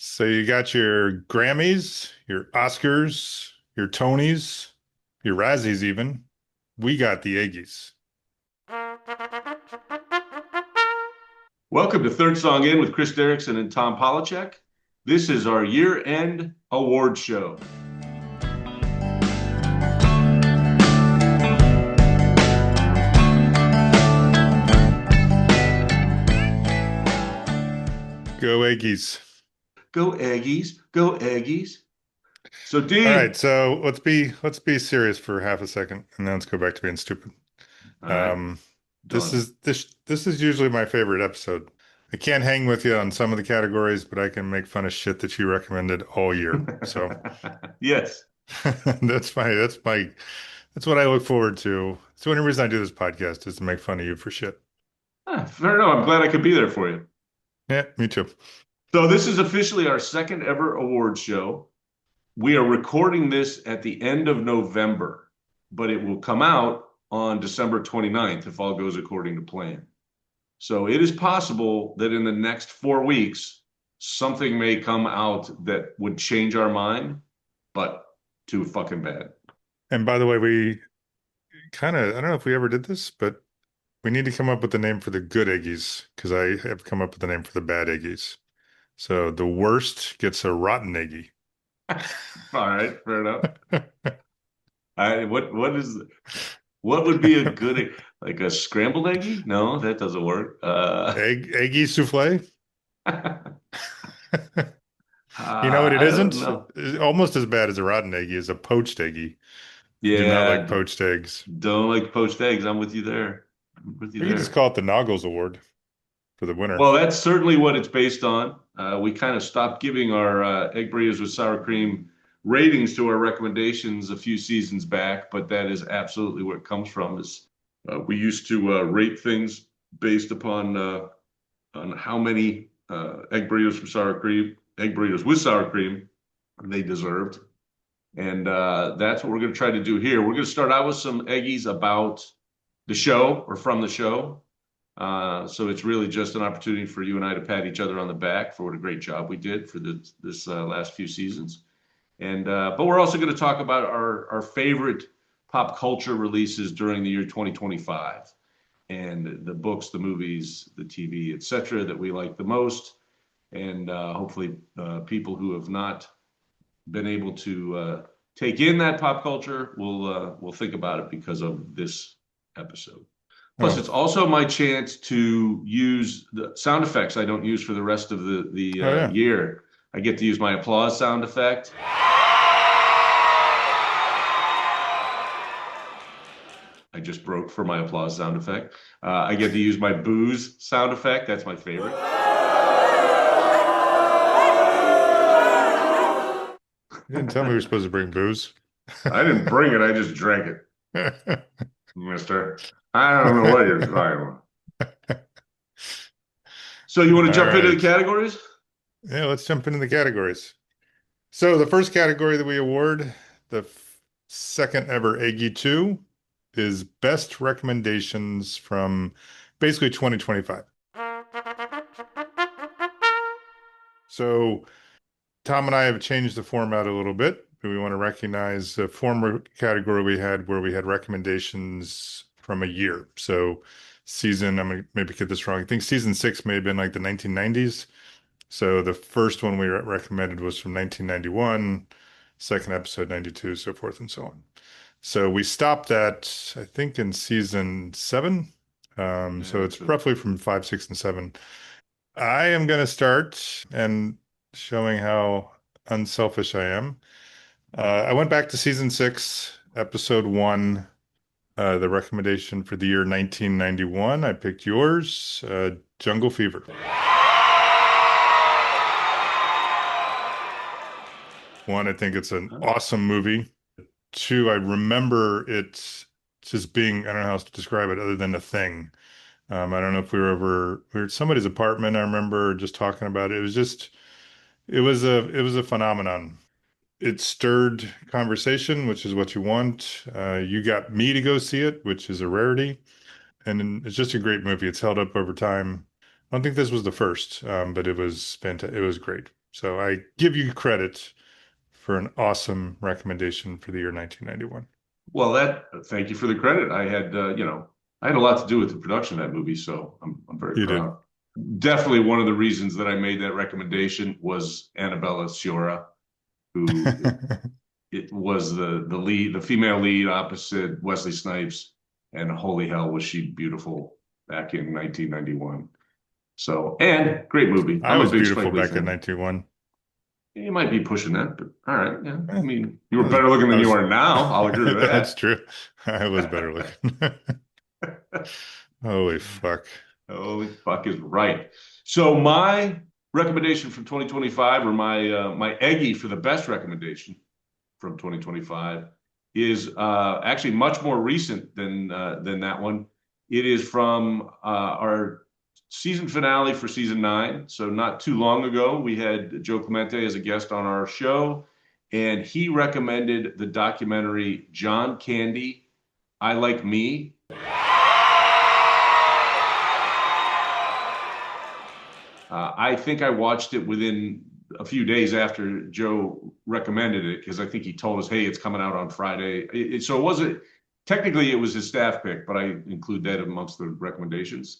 So you got your Grammys, your Oscars, your Tonys, your Razzies even. We got the Eggies. Welcome to Third Song In with Chris Derrickson and Tom Polachek. This is our year-end award show. Go Eggies. Go Eggies, go Eggies. So, All right, Dean. so let's be serious for half a second and then let's go back to being stupid. All right, Um this done. is this is usually my favorite episode. I can't hang with you on some of the categories, but I can make fun of shit that you recommended all year. So Yes. that's what I look forward to. It's the only reason I do this podcast is to make fun of you for shit. Fair enough. I'm glad I could be there for you. Yeah, me too. So, this is officially our second ever award show. We are recording this at the end of November, but it will come out on December 29th if all goes according to plan. So it is possible that in the next 4 weeks, something may come out that would change our mind, but too fucking bad. And by the way, we kind of, I don't know if we ever did this, but we need to come up with the name for the good Eggies because I have come up with the name for the bad Eggies. So the worst gets a rotten Eggie. All right, fair enough. What would be a good, like a scrambled eggie? No, that doesn't work. Eggie souffle? You know what it I don't isn't? know. Almost as bad as a rotten Eggie is a poached Eggie. I do not like Yeah, poached eggs. don't like poached eggs. I'm with you there. I'm with you We could just there. call it the Noggles Award for the winner. Well, that's certainly what it's based on. We kind of stopped giving our egg burritos with sour cream ratings to our recommendations a few seasons back, but that is absolutely where it comes from. Is we used to rate things based upon on how many egg burritos with sour cream, egg burritos with sour cream they deserved, and that's what we're going to try to do here. We're going to start out with some eggies about the show or from the show. So it's really just an opportunity for you and I to pat each other on the back for what a great job we did for this last few seasons. And but we're also going to talk about our favorite pop culture releases during the year 2025 and the books, the movies, the TV, etc. that we like the most. And hopefully, people who have not been able to take in that pop culture will think about it because of this episode. Plus, Oh, it's also my chance to use the sound effects I don't use for the rest of the oh yeah. year. I get to use my applause sound effect. I just broke for my applause sound effect. I get to use my booze sound effect. That's my favorite. You didn't tell me we were supposed to bring booze. I didn't bring it. I just drank it, mister. I don't know what you're talking about. So you want to All jump into the right. categories? Yeah, let's jump into the categories. So the first category that we award, the second ever Eggie 2, is best recommendations from basically 2025. So Tom and I have changed the format a little bit. We want to recognize the former category we had where we had recommendations from a year. So season, I'm gonna maybe get this wrong. I think season six may have been like the 1990s. So the first one we recommended was from 1991, second episode 92, so forth and so on. So we stopped that, I think, in season seven. So Yeah, it's roughly from five, six, and seven. I am going to start and showing how unselfish I am. I went back to season six, episode one, the recommendation for the year 1991. I picked yours, Jungle Fever. One, I think it's an awesome movie. Two, I remember it just being, I don't know how else to describe it other than a thing. I don't know if we were at somebody's apartment. I remember just talking about it. It was just, it was a phenomenon. It stirred conversation, which is what you want. You got me to go see it, which is a rarity. And it's just a great movie. It's held up over time. I don't think this was the first, but it was fantastic. It was great. So I give you credit for an awesome recommendation for the year 1991. Well, thank you for the credit. I had a lot to do with the production of that movie, so I'm very You did. proud. Definitely one of the reasons that I made that recommendation was Annabella Sciorra, who it was the lead, the female lead opposite Wesley Snipes, and holy hell was she beautiful back in 1991. So, and great movie. I I'm a was big beautiful Spike Lee back in fan. 91. You might be pushing that, but all right. Yeah, I Eh, mean, you were better looking I than you was, are now. I'll agree with that's that. true. I was better looking. Holy fuck. Holy fuck is right. So my recommendation from 2025, or my Eggie for the best recommendation from 2025, is actually much more recent than that one. It is from our season finale for season 9. So not too long ago, we had Joe Clemente as a guest on our show, and he recommended the documentary John Candy, I Like Me. I think I watched it within a few days after Joe recommended it because I think he told us, "Hey, it's coming out on Friday." So it wasn't technically it was his staff pick, but I include that amongst the recommendations.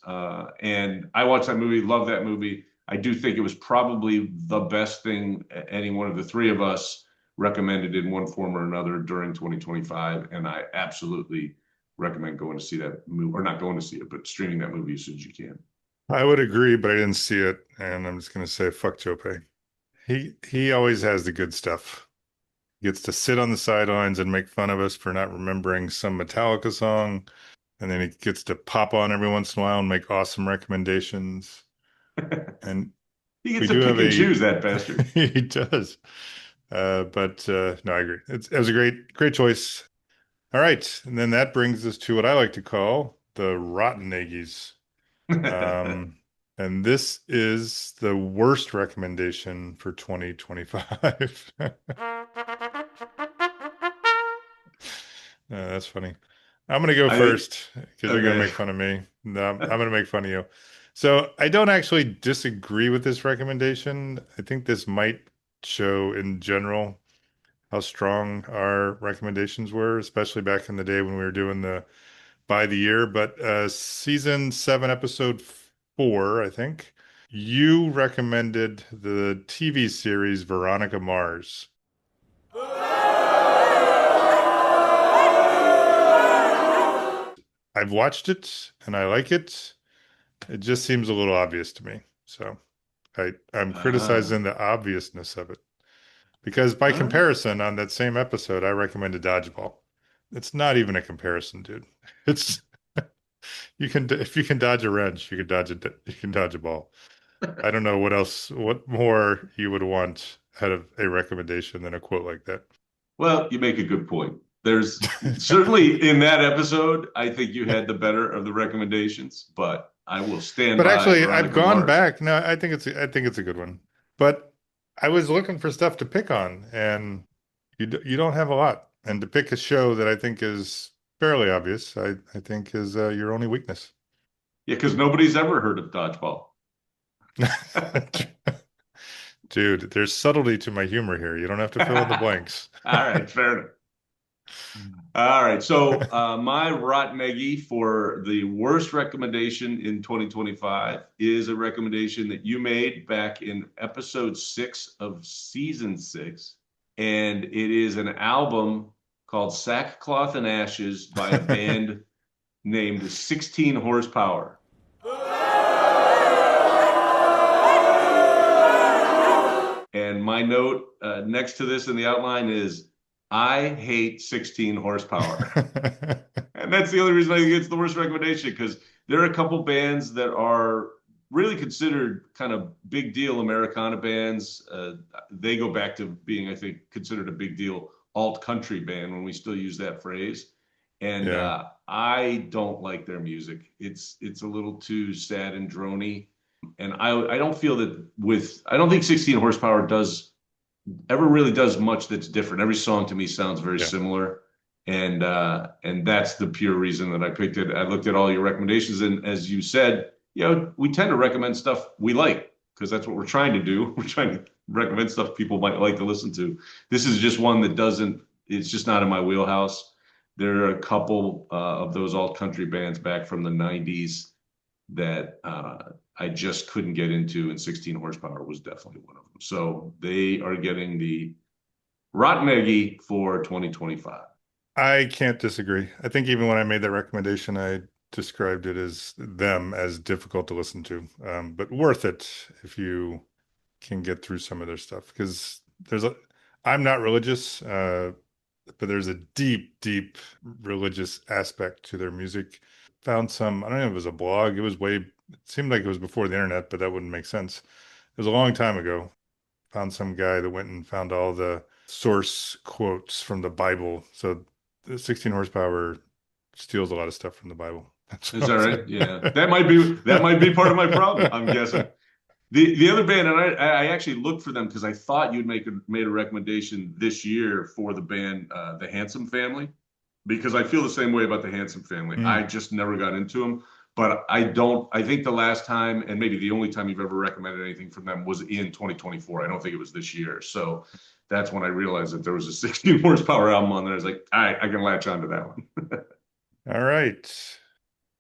And I watched that movie, love that movie. I do think it was probably the best thing any one of the three of us recommended in one form or another during 2025, and I absolutely recommend going to see that movie, or not going to see it, but streaming that movie as soon as you can. I would agree, but I didn't see it, and I'm just gonna say fuck Joe Pay. He always has the good stuff. He gets to sit on the sidelines and make fun of us for not remembering some Metallica song, and then he gets to pop on every once in a while and make awesome recommendations. And He gets we to do have pick and a choose, that bastard. he does. But no, I agree. It was a great choice. All right, and then that brings us to what I like to call the rotten eggies. Um, and this is the worst recommendation for 2025. That's funny. I'm gonna go I think, first because you're gonna okay. make fun of me. No, I'm gonna make fun of you. So I don't actually disagree with this recommendation. I think this might show in general how strong our recommendations were, especially back in the day when we were doing the by the year. But season 7, episode 4, I think, you recommended the TV series Veronica Mars. I've watched it and I like it. It just seems a little obvious to me. So I'm Ah, criticizing the obviousness of it. Because by all right. comparison, on that same episode, I recommended Dodgeball. It's not even a comparison, dude. It's you can if you can dodge a wrench, you can dodge a ball. I don't know what more you would want out of a recommendation than a quote like that. Well, you make a good point. There's certainly in that episode, I think you had the better of the recommendations, but I will stand But by actually, I've Veronica gone Mars. back. No, I think it's a good one. But I was looking for stuff to pick on, and you don't have a lot. And to pick a show that I think is fairly obvious, I think is your only weakness. Yeah, because nobody's ever heard of Dodgeball. Dude, there's subtlety to my humor here. You don't have to fill in the blanks. All right, fair enough. All right. So my rotten eggie for the worst recommendation in 2025 is a recommendation that you made back in episode 6 of season 6. And it is an album called Sackcloth and Ashes by a band named 16 Horsepower. And my note next to this in the outline is I hate 16 horsepower. And that's the only reason I think it's the worst recommendation because there are a couple bands that are really considered kind of big deal Americana bands. They go back to being, I think, considered a big deal alt country band when we still use that phrase. And Yeah. I don't like their music. It's a little too sad and drony. And I don't feel that I don't think 16 horsepower does ever really does much that's different. Every song to me sounds very Yeah. similar, and that's the pure reason that I picked it. I looked at all your recommendations, and as you said, we tend to recommend stuff we like because that's what we're trying to do. We're trying to recommend stuff people might like to listen to. This is just one that doesn't, it's just not in my wheelhouse. There are a couple of those alt country bands back from the 90s that I just couldn't get into, and 16 Horsepower was definitely one of them. So they are getting the Rotten Eggie for 2025. I can't disagree. I think even when I made that recommendation, I described it as them as difficult to listen to, but worth it if you can get through some of their stuff. Because I'm not religious, but there's a deep, deep religious aspect to their music. Found some, I don't know if it was a blog. It seemed like it was before the internet, but that wouldn't make sense. It was a long time ago. Found some guy that went and found all the source quotes from the Bible. So the 16 horsepower steals a lot of stuff from the Bible. That's Is what that I'm right? Yeah, saying. that might be part of my problem, I'm guessing. The other band, and I actually looked for them because I thought you'd made a recommendation this year for the band the Handsome Family, because I feel the same way about the Handsome Family. I Mm, just never got into them, but I don't. I think the last time, and maybe the only time you've ever recommended anything from them was in 2024. I don't think it was this year. So that's when I realized that there was a 16 horsepower album on there. I was like, all right, I can latch onto that one. all right.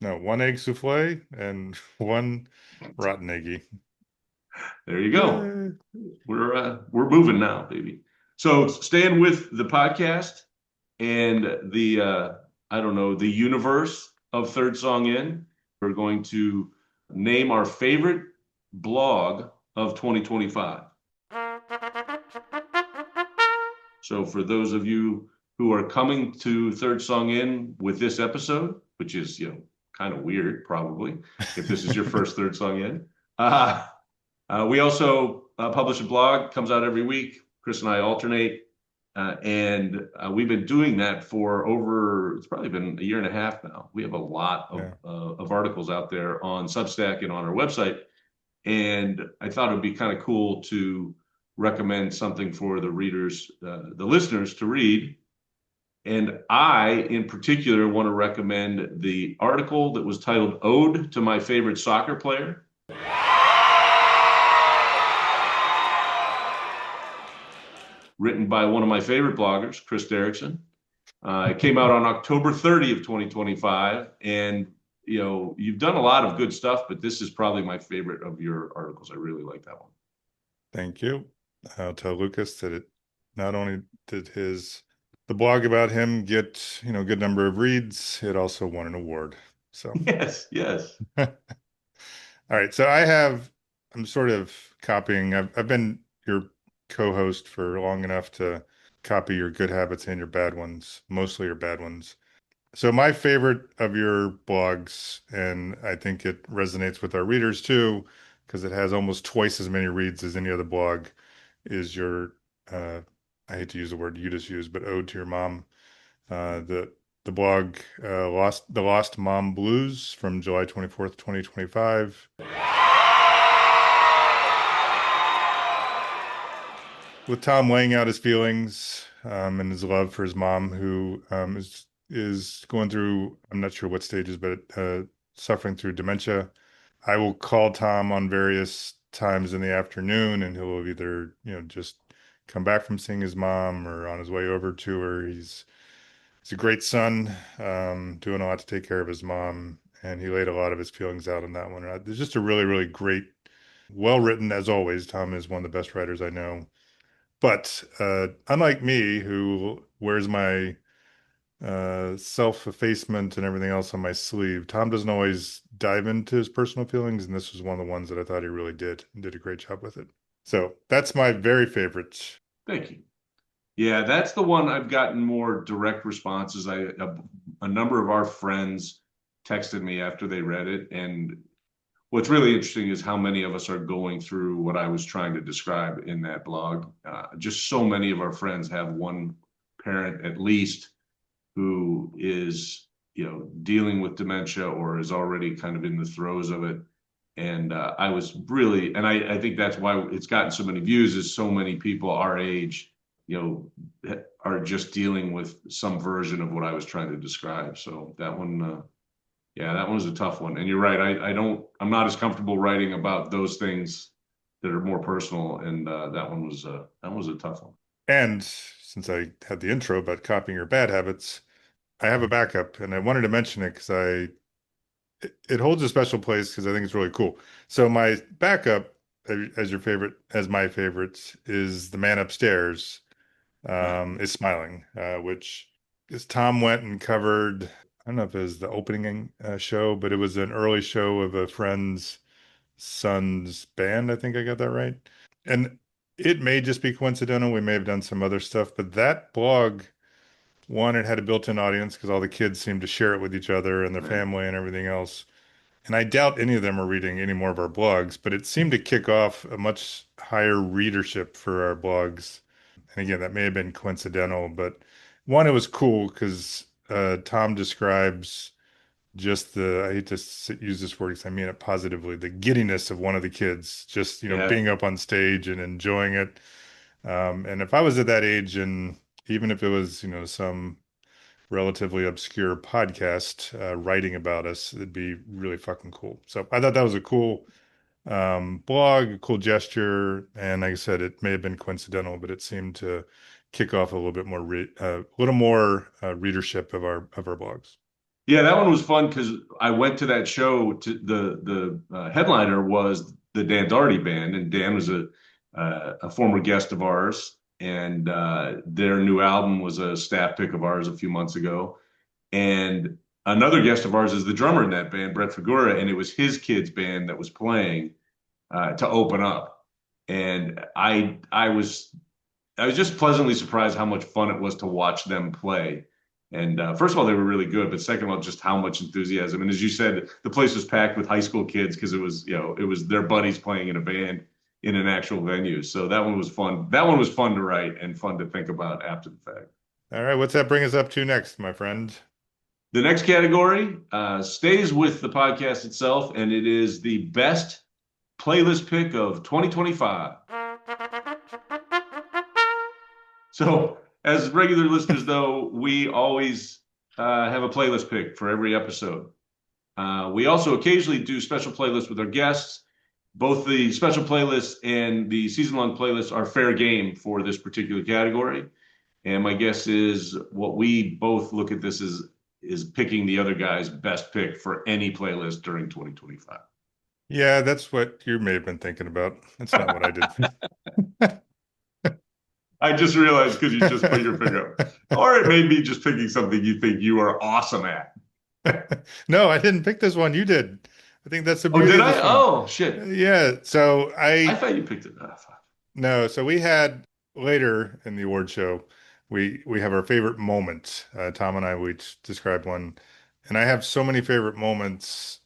No, one egg souffle and one rotten eggie. There you go. Yay. We're moving now, baby. So staying with the podcast and the I don't know, the universe of Third Song In, we're going to name our favorite blog of 2025. So for those of you who are coming to Third Song In with this episode, which is, kind of weird, probably, if this is your first Third Song In, uh, we also publish a blog, comes out every week. Chris and I alternate. And we've been doing that for it's probably been a year and a half now. We have a lot Yeah. of articles out there on Substack and on our website. And I thought it would be kind of cool to recommend something for the readers, the listeners to read. And I, in particular, want to recommend the article that was titled Ode to My Favorite Soccer Player, written by one of my favorite bloggers, Chris Derrickson. It came out on October 30th of 2025. And, you've done a lot of good stuff, but this is probably my favorite of your articles. I really like that one. Thank you. I'll tell Lucas that it not only did the blog about him get, good number of reads, it also won an award. So, Yes, yes. all right. So I'm sort of copying. I've been your co-host for long enough to copy your good habits and your bad ones, mostly your bad ones. So my favorite of your blogs, and I think it resonates with our readers too, because it has almost twice as many reads as any other blog, is your I hate to use the word you just used, but Ode to Your Mom. The blog Lost Mom Blues from July 24th, 2025. With Tom laying out his feelings and his love for his mom, who is going through, I'm not sure what stages, but suffering through dementia. I will call Tom on various times in the afternoon, and he'll either, just come back from seeing his mom or on his way over to her. He's a great son, doing a lot to take care of his mom, and he laid a lot of his feelings out on that one. There's just a really, really great, well written, as always. Tom is one of the best writers I know. But unlike me, who wears my self-effacement and everything else on my sleeve, Tom doesn't always dive into his personal feelings, and this was one of the ones that I thought he really did and did a great job with it. So that's my very favorite. Thank you. Yeah, that's the one I've gotten more direct responses. A number of our friends texted me after they read it, and what's really interesting is how many of us are going through what I was trying to describe in that blog. Just so many of our friends have one parent at least who is, dealing with dementia or is already kind of in the throes of it. And I was really, and I think that's why it's gotten so many views, is so many people our age, are just dealing with some version of what I was trying to describe. So that one, yeah, that one was a tough one. And you're right. I'm not as comfortable writing about those things that are more personal, and that was a tough one. And since I had the intro about copying your bad habits, I have a backup, and I wanted to mention it because it holds a special place because I think it's really cool. So my backup, as your favorite, as my favorite, is the man upstairs, is smiling, which is Tom went and covered. I don't know if it was the opening show, but it was an early show of a friend's son's band. I think I got that right. And it may just be coincidental. We may have done some other stuff, but that blog, one, it had a built-in audience because all the kids seemed to share it with each other and their Right. family and everything else. And I doubt any of them are reading any more of our blogs, but it seemed to kick off a much higher readership for our blogs. And again, that may have been coincidental, but one, it was cool because Tom describes just I hate to use this word because I mean it positively, the giddiness of one of the kids, just, Yeah. being up on stage and enjoying it. And if I was at that age, and even if it was, some relatively obscure podcast writing about us, it'd be really fucking cool. So I thought that was a cool blog, a cool gesture. And like I said, it may have been coincidental, but it seemed to kick off a little bit more, readership of our blogs. Yeah, that one was fun because I went to that show. To the headliner was the Dan Daugherty band, and Dan was a former guest of ours, and their new album was a staff pick of ours a few months ago. And another guest of ours is the drummer in that band, Brett Figura, and it was his kids' band that was playing to open up. And I was just pleasantly surprised how much fun it was to watch them play. And first of all, they were really good, but second of all, just how much enthusiasm. And as you said, the place was packed with high school kids because it was their buddies playing in a band in an actual venue. So that one was fun. That one was fun to write and fun to think about after the fact. All right, what's that bring us up to next, my friend? The next category stays with the podcast itself, and it is the best playlist pick of 2025. So, as regular listeners, though, we always have a playlist pick for every episode. We also occasionally do special playlists with our guests. Both the special playlists and the season long playlists are fair game for this particular category. And my guess is what we both look at this is picking the other guy's best pick for any playlist during 2025. Yeah, that's what you may have been thinking about. That's not what I did. I just realized because you just put your finger up. Or it may be just picking something you think you are awesome at. No, I didn't pick this one. You did. I think that's the Oh, beauty did of I? this one. Oh, shit. Yeah. So I thought you picked it. Oh, fuck. no, so we had later in the award show, we have our favorite moment. Tom and I, we each described one, and I have so many favorite moments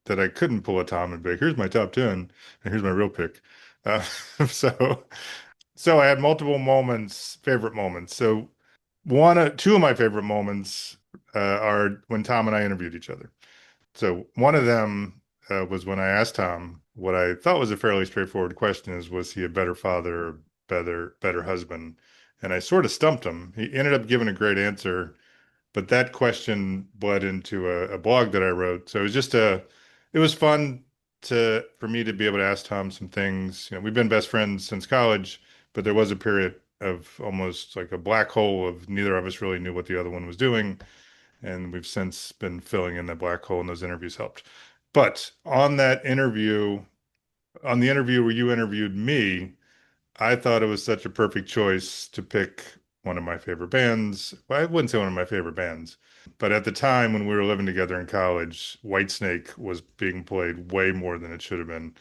that I couldn't pull a Tom and be like, here's my top 10, and here's my real pick. Uh, so, so I had multiple moments, favorite moments. So two of my favorite moments are when Tom and I interviewed each other. So one of them was when I asked Tom what I thought was a fairly straightforward question: is was he a better father, or better husband? And I sort of stumped him. He ended up giving a great answer, but that question bled into a blog that I wrote. So it was it was fun for me to be able to ask Tom some things. We've been best friends since college, but there was a period of almost like a black hole of neither of us really knew what the other one was doing. And we've since been filling in that black hole, and those interviews helped. But on the interview where you interviewed me, I thought it was such a perfect choice to pick one of my favorite bands. Well, I wouldn't say one of my favorite bands, but at the time when we were living together in college, Whitesnake was being played way more than it should have been.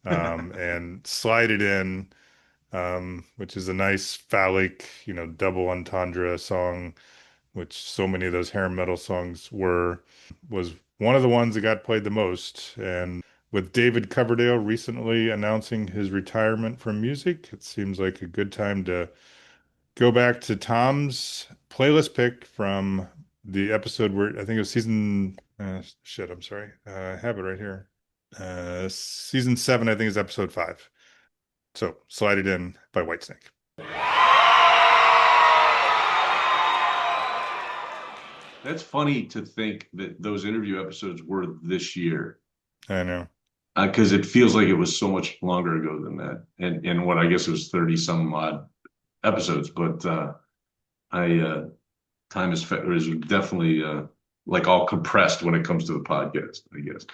And Slide It In, which is a nice phallic, double entendre song, which so many of those hair metal songs was one of the ones that got played the most. And with David Coverdale recently announcing his retirement from music, it seems like a good time to go back to Tom's playlist pick from the episode where I think it was I'm sorry. I have it right here. Season 7, I think is episode 5. So Slide It In by Whitesnake. That's funny to think that those interview episodes were this year. I know. because it feels like it was so much longer ago than that, and what I guess it was 30 some odd episodes, but I time is definitely like all compressed when it comes to the podcast, I guess.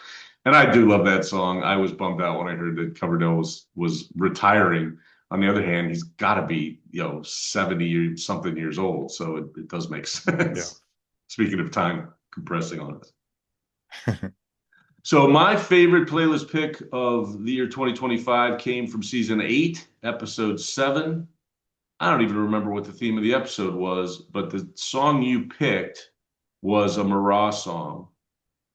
And I do love that song. I was bummed out when I heard that Coverdale was retiring. On the other hand, he's got to be 70 or something years old, so it does make Yeah. sense. Speaking of time compressing on us. So my favorite playlist pick of the year 2025 came from season 8, episode 7. I don't even remember what the theme of the episode was, but the song you picked was a Marah song.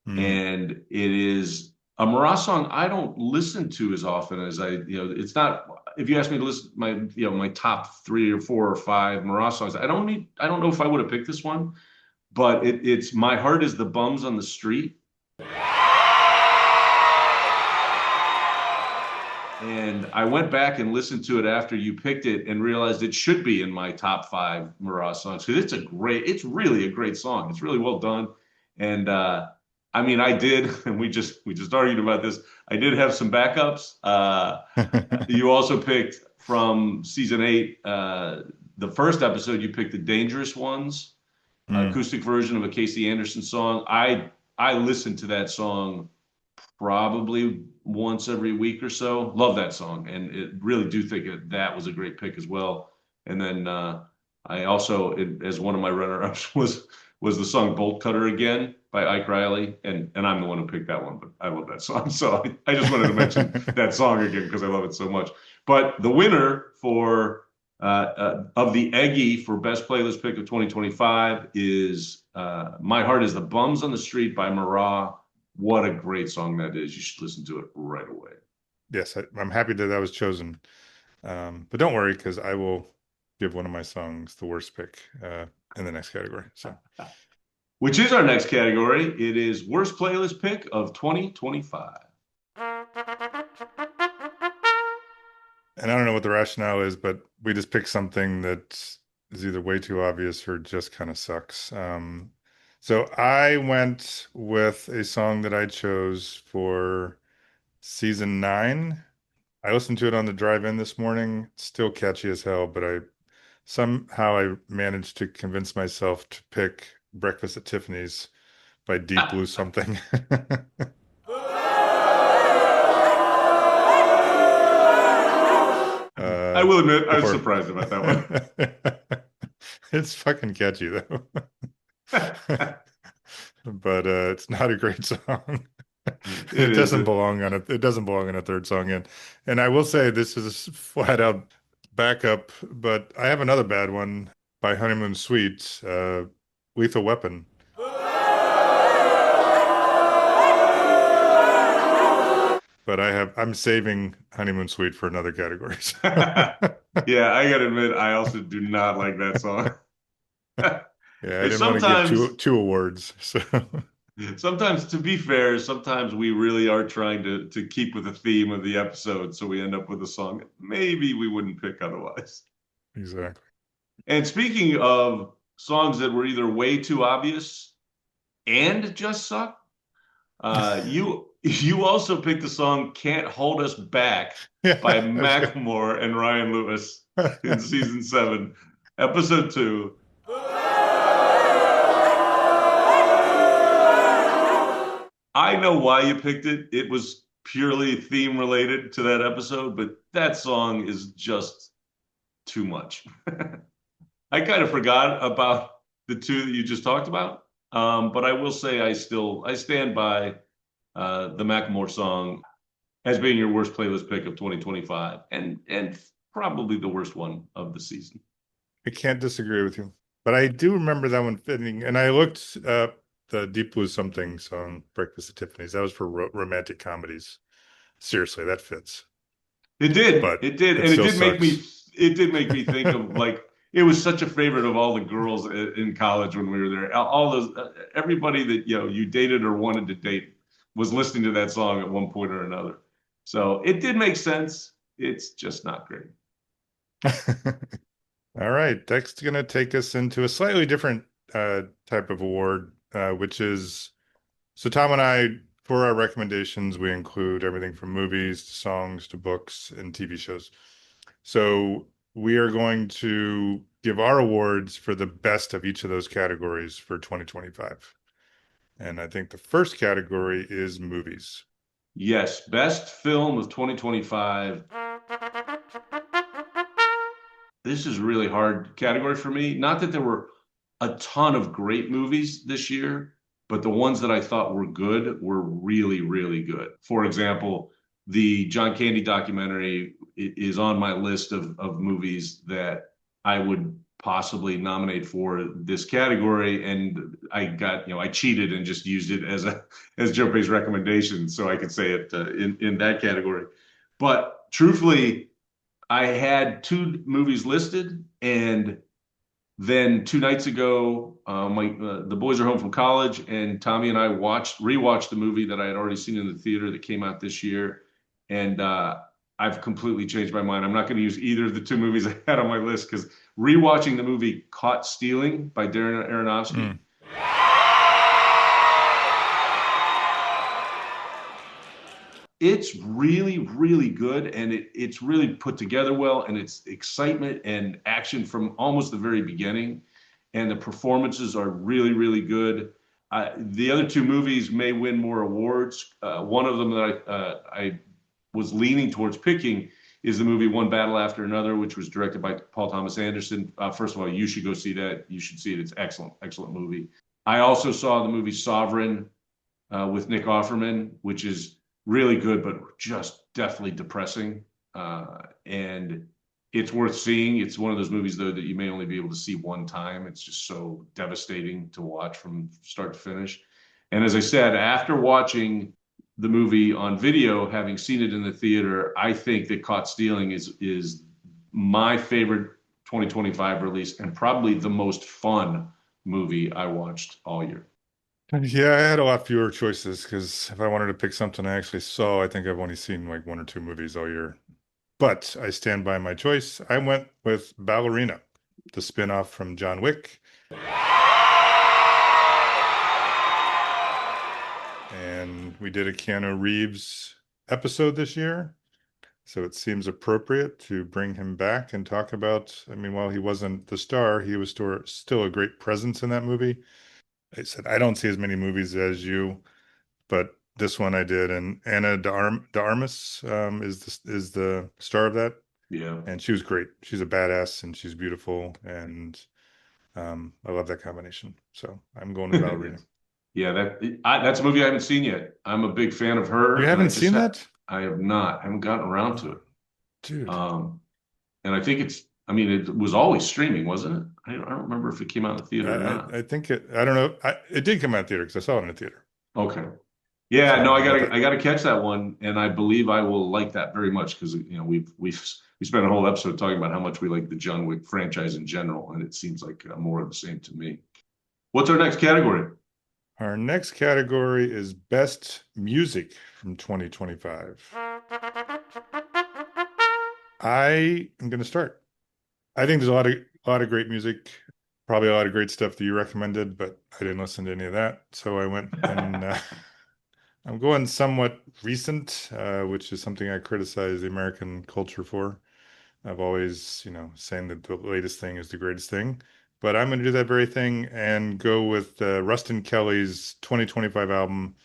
Hmm. And it is a Marah song I don't listen to as often as it's not, if you ask me to listen my top 3 or 4 or 5 Marah songs, I don't know if I would have picked this one, but it's My Heart is the Bums on the Street. And I went back and listened to it after you picked it and realized it should be in my top 5 Marah songs because it's really a great song. It's really well done. And I mean, I did, and we just argued about this. I did have some backups. You also picked from season 8, the first episode. You picked the Dangerous Ones Hmm. acoustic version of a Casey Anderson song. I listened to that song probably once every week or so. Love that song, and it really do think that was a great pick as well. And then I also, as one of my runner-ups, was the song "Bolt Cutter" again by Ike Riley, and I'm the one who picked that one, but I love that song, so I just wanted to mention that song again because I love it so much. But the winner for of the Eggie for best playlist pick of 2025 is "My Heart Is the Bums on the Street" by Marah. What a great song that is. You should listen to it right away. Yes, I'm happy that that was chosen. But don't worry, because I will give one of my songs the worst pick in the next category. So, Which is our next category. It is worst playlist pick of 2025. and I don't know what the rationale is, but we just picked something that is either way too obvious or just kind of sucks. So I went with a song that I chose for season 9. I listened to it on the drive in this morning. It's still catchy as hell, but I managed to convince myself to pick Breakfast at Tiffany's by Deep Blue something. I uh, will admit, I was or surprised about that one. it's fucking catchy though. But it's not a great song. It is. It doesn't belong on a third song in. And I will say this is a flat out backup, but I have another bad one by Honeymoon Suite, Lethal Weapon. But I'm saving Honeymoon Suite for another category. Yeah, I gotta admit, I also do not like that song. Yeah, I It's didn't want to give sometimes, two awards. So sometimes, to be fair, sometimes we really are trying to keep with the theme of the episode, so we end up with a song that maybe we wouldn't pick otherwise. exactly. And speaking of songs that were either way too obvious and just suck, you also picked the song "Can't Hold Us Back" by Yeah, I was good. Macklemore and Ryan Lewis in season 7, episode 2. I know why you picked it. It was purely theme related to that episode, but that song is just too much. I kind of forgot about the two that you just talked about. But I will say I stand by the Macklemore song as being your worst playlist pick of 2025 and probably the worst one of the season. I can't disagree with you. But I do remember that one fitting. And I looked up the Deep Blue something song, Breakfast at Tiffany's. That was for romantic comedies. Seriously, that fits. It did. But It did. it And still sucks. it did make me think of like it was such a favorite of all the girls in college when we were there. All those everybody that you dated or wanted to date was listening to that song at one point or another. So it did make sense. It's just not great. All right. That's going to take us into a slightly different type of award, which is so Tom and I, For our recommendations, we include everything from movies to songs to books and TV shows. So we are going to give our awards for the best of each of those categories for 2025. And I think the first category is movies. Yes, best film of 2025. This is a really hard category for me. Not that there were a ton of great movies this year, but the ones that I thought were good were really, really good. For example, the John Candy documentary is on my list of movies that I would possibly nominate for this category. And I got, I cheated and just used it as Joe Pay's recommendation, so I could say it in that category. But truthfully, I had two movies listed, and then 2 nights ago, the boys are home from college, and Tommy and I rewatched the movie that I had already seen in the theater that came out this year, and I've completely changed my mind. I'm not going to use either of the two movies I had on my list because rewatching the movie Caught Stealing by Darren Aronofsky. Mm. It's really, really good, and it's really put together well, and it's excitement and action from almost the very beginning, and the performances are really, really good. The other two movies may win more awards. One of them that I was leaning towards picking is the movie One Battle After Another, which was directed by Paul Thomas Anderson. First of all, you should go see that. You should see it. It's excellent, excellent movie. I also saw the movie Sovereign with Nick Offerman, which is really good, but just definitely depressing. And it's worth seeing. It's one of those movies, though, that you may only be able to see one time. It's just so devastating to watch from start to finish. And as I said, after watching the movie on video, having seen it in the theater, I think that Caught Stealing is my favorite 2025 release and probably the most fun movie I watched all year. Yeah, I had a lot fewer choices because if I wanted to pick something I actually saw, I think I've only seen like one or two movies all year. But I stand by my choice. I went with Ballerina, the spin-off from John Wick. And we did a Keanu Reeves episode this year. So it seems appropriate to bring him back and talk about, I mean, while he wasn't the star, he was still a great presence in that movie. I said, I don't see as many movies as you, but this one I did. And Anna de Armas is the star of that. Yeah. And she was great. She's a badass and she's beautiful. And I love that combination. So I'm going with Ballerina. Yeah, that's a movie I haven't seen yet. I'm a big fan of You her, and haven't seen that? I have not. I haven't gotten around to it. Oh, dude. And I think I mean, it was always streaming, wasn't it? I don't remember if it came out in the theater or not. I think I don't know. It did come out in theater because I saw it in the theater. Okay. Yeah, no, So, but that, I gotta catch that one, and I believe I will like that very much because we spent a whole episode talking about how much we like the John Wick franchise in general, and it seems like more of the same to me. What's our next category? our next category is Best Music from 2025. I am going to start. I think there's a lot of great music, probably a lot of great stuff that you recommended, but I didn't listen to any of that. So I went and I'm going somewhat recent, which is something I criticize the American culture for. I've always, saying that the latest thing is the greatest thing. But I'm going to do that very thing and go with Rustin Kelly's 2025 album,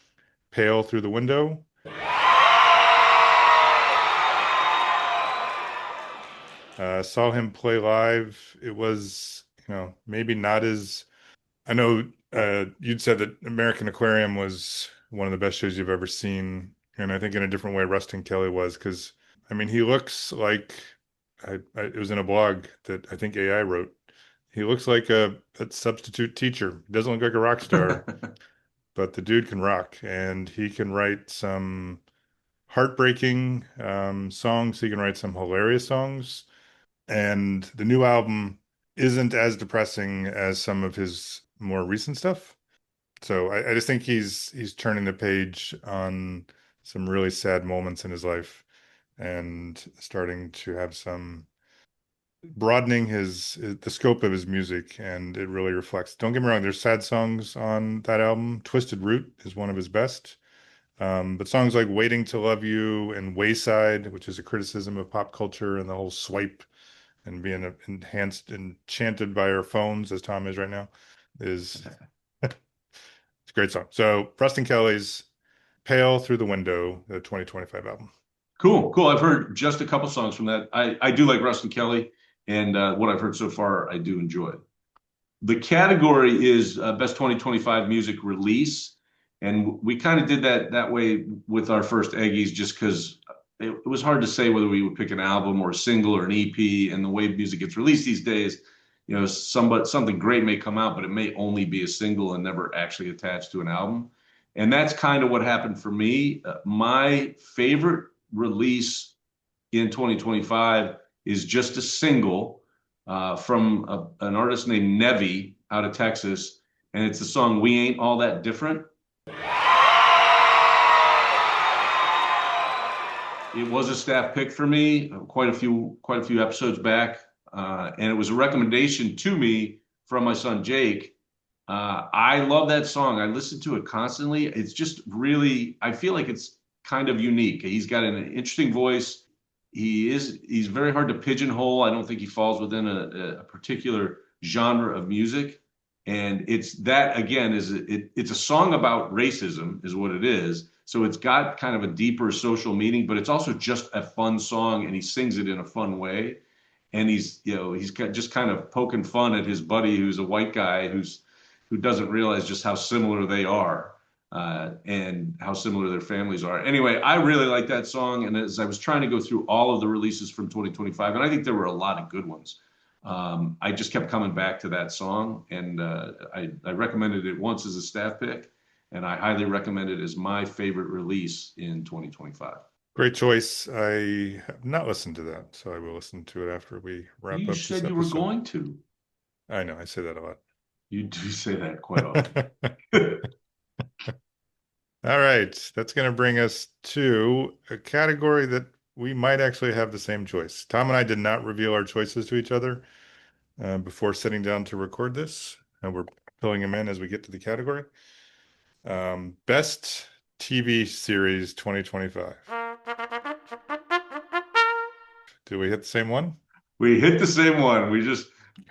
Pale Through the Window. Saw him play live. It was, maybe not as, I know you'd said that American Aquarium was one of the best shows you've ever seen. And I think in a different way, Rustin Kelly was, because, I mean, he looks like, it was in a blog that I think AI wrote. He looks like a substitute teacher. He doesn't look like a rock star, but the dude can rock and he can write some heartbreaking songs. He can write some hilarious songs. And the new album isn't as depressing as some of his more recent stuff. So I just think he's turning the page on some really sad moments in his life and starting to have some broadening the scope of his music, and it really reflects. Don't get me wrong, there's sad songs on that album. Twisted Root is one of his best. But songs like Waiting to Love You and Wayside, which is a criticism of pop culture and the whole swipe and being enhanced, enchanted by our phones, as Tom is right now, is it's a great song. So Preston Kelly's Pale Through the Window, the 2025 album. Cool, cool. I've heard just a couple songs from that. I do like Rustin Kelly, and what I've heard so far, I do enjoy. The category is best 2025 music release, and we kind of did that way with our first Eggies, just because it was hard to say whether we would pick an album or a single or an EP. And the way music gets released these days, something great may come out, but it may only be a single and never actually attached to an album. And that's kind of what happened for me. My favorite release in 2025 is just a single from an artist named Nevi out of Texas, and it's the song "We Ain't All That Different." It was a staff pick for me quite a few episodes back, and it was a recommendation to me from my son Jake. I love that song. I listen to it constantly. It's just really, I feel like it's kind of unique. He's got an interesting voice. He's very hard to pigeonhole. I don't think he falls within a particular genre of music. And it's that again it's a song about racism is what it is. So it's got kind of a deeper social meaning, but it's also just a fun song, and he sings it in a fun way. And he's got just kind of poking fun at his buddy who's a white guy who doesn't realize just how similar they are, and how similar their families are. Anyway, I really like that song. And as I was trying to go through all of the releases from 2025, and I think there were a lot of good ones, I just kept coming back to that song. And I recommended it once as a staff pick, and I highly recommend it as my favorite release in 2025. Great choice. I have not listened to that, so I will listen to it after we wrap You up this said you were episode. going to. I know, I say that a lot. You do say that quite often. All right, that's going to bring us to a category that we might actually have the same choice. Tom and I did not reveal our choices to each other before sitting down to record this, and we're filling them in as we get to the category. Best TV series 2025. Did we hit the same one? We hit the same one. We just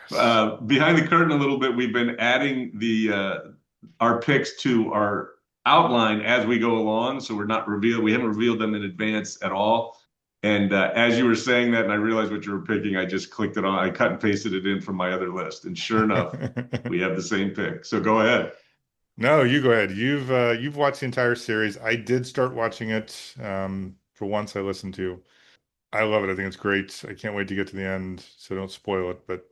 Yes. behind the curtain a little bit. We've been adding the our picks to our outline as we go along, so we haven't revealed them in advance at all. And as you were saying that, and I realized what you were picking, I just clicked it on. I cut and pasted it in from my other list, and sure enough, we have the same pick. So go ahead. No, you go ahead. You've watched the entire series. I did start watching it for once I listened to. I love it. I think it's great. I can't wait to get to the end, so don't spoil it. But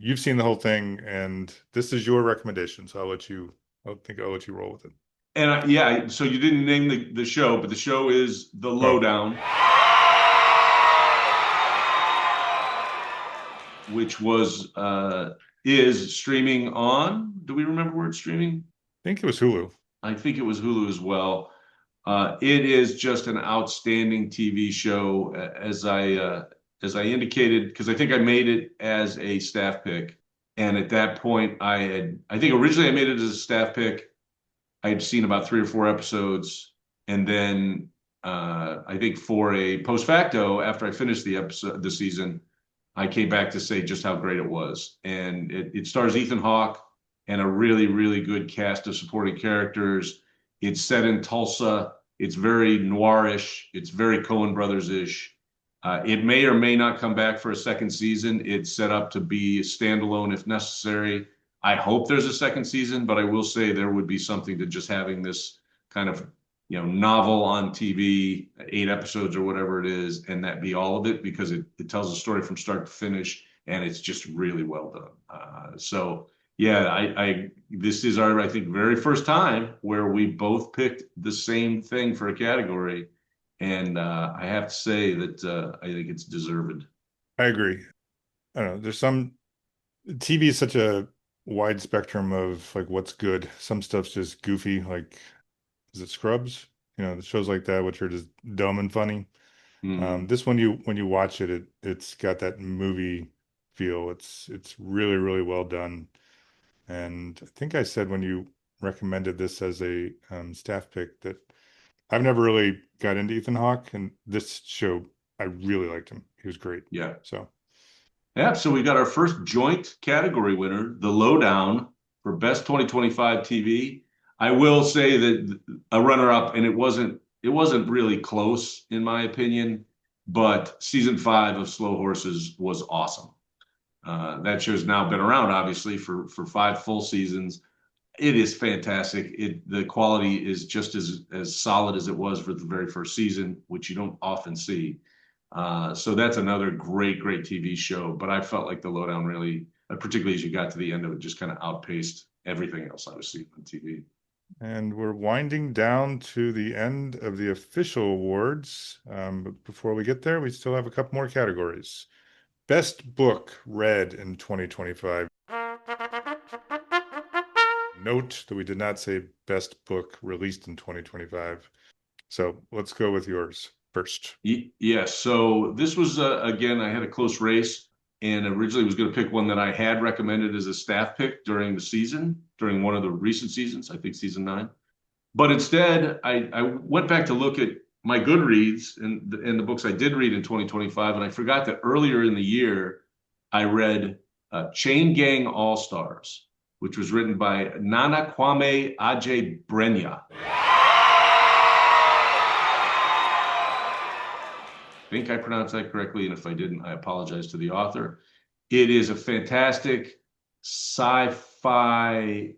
you've seen the whole thing, and this is your recommendation, so I'll let you roll with it. And yeah, so you didn't name the show, but the show is The Oh, Lowdown, which is streaming on. Do we remember where it's streaming? I think it was Hulu. I think it was Hulu as well. It is just an outstanding TV show, as I indicated, because I think I made it as a staff pick, and at that point, I think originally I made it as a staff pick. I had seen about 3 or 4 episodes, and then I think for a post facto, after I finished the season, I came back to say just how great it was. And it stars Ethan Hawke and a really, really good cast of supporting characters. It's set in Tulsa. It's very noirish. It's very Coen Brothers-ish. It may or may not come back for a second season. It's set up to be standalone if necessary. I hope there's a second season, but I will say there would be something to just having this kind of novel on TV, 8 episodes or whatever it is, and that be all of it, because it tells a story from start to finish, and it's just really well done. So yeah, I this is our, I think, very first time where we both picked the same thing for a category, and I have to say that I think it's deserved. I agree. I don't know. There's some TV is such a wide spectrum of like what's good. Some stuff's just goofy, like is it Scrubs? The shows like that, which are just dumb and funny. Mhm. This one, when you watch it, it's got that movie feel. It's really, really well done. And I think I said when you recommended this as a staff pick that I've never really got into Ethan Hawke, and this show, I really liked him. He was great. Yeah. So, Yeah, so we got our first joint category winner, the lowdown for best 2025 TV. I will say that a runner-up, and it wasn't really close in my opinion, but season 5 of Slow Horses was awesome. That show's now been around obviously for 5 full seasons. It is fantastic. The quality is just as solid as it was for the very first season, which you don't often see. So that's another great TV show. But I felt like the lowdown really, particularly as you got to the end of it, just kind of outpaced everything else I was seeing on TV. and we're winding down to the end of the official awards. But before we get there, we still have a couple more categories. Best book read in 2025. Note that we did not say best book released in 2025. So let's go with yours first. Yes. So this was again, I had a close race, and originally was going to pick one that I had recommended as a staff pick during the season, during one of the recent seasons, I think season 9. But instead, I went back to look at my Goodreads and the books I did read in 2025, and I forgot that earlier in the year I read Chain Gang All Stars, which was written by Nana Kwame Ajay Brenya. I think I pronounced that correctly, and if I didn't, I apologize to the author. It is a fantastic sci-fi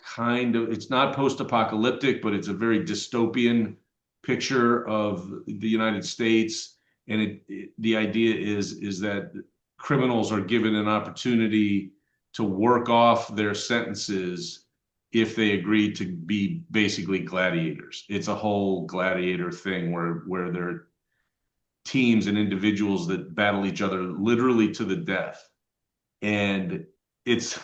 kind of, it's not post-apocalyptic, but it's a very dystopian picture of the United States. And the idea is that criminals are given an opportunity to work off their sentences if they agree to be basically gladiators. It's a whole gladiator thing where they're teams and individuals that battle each other literally to the death. And it's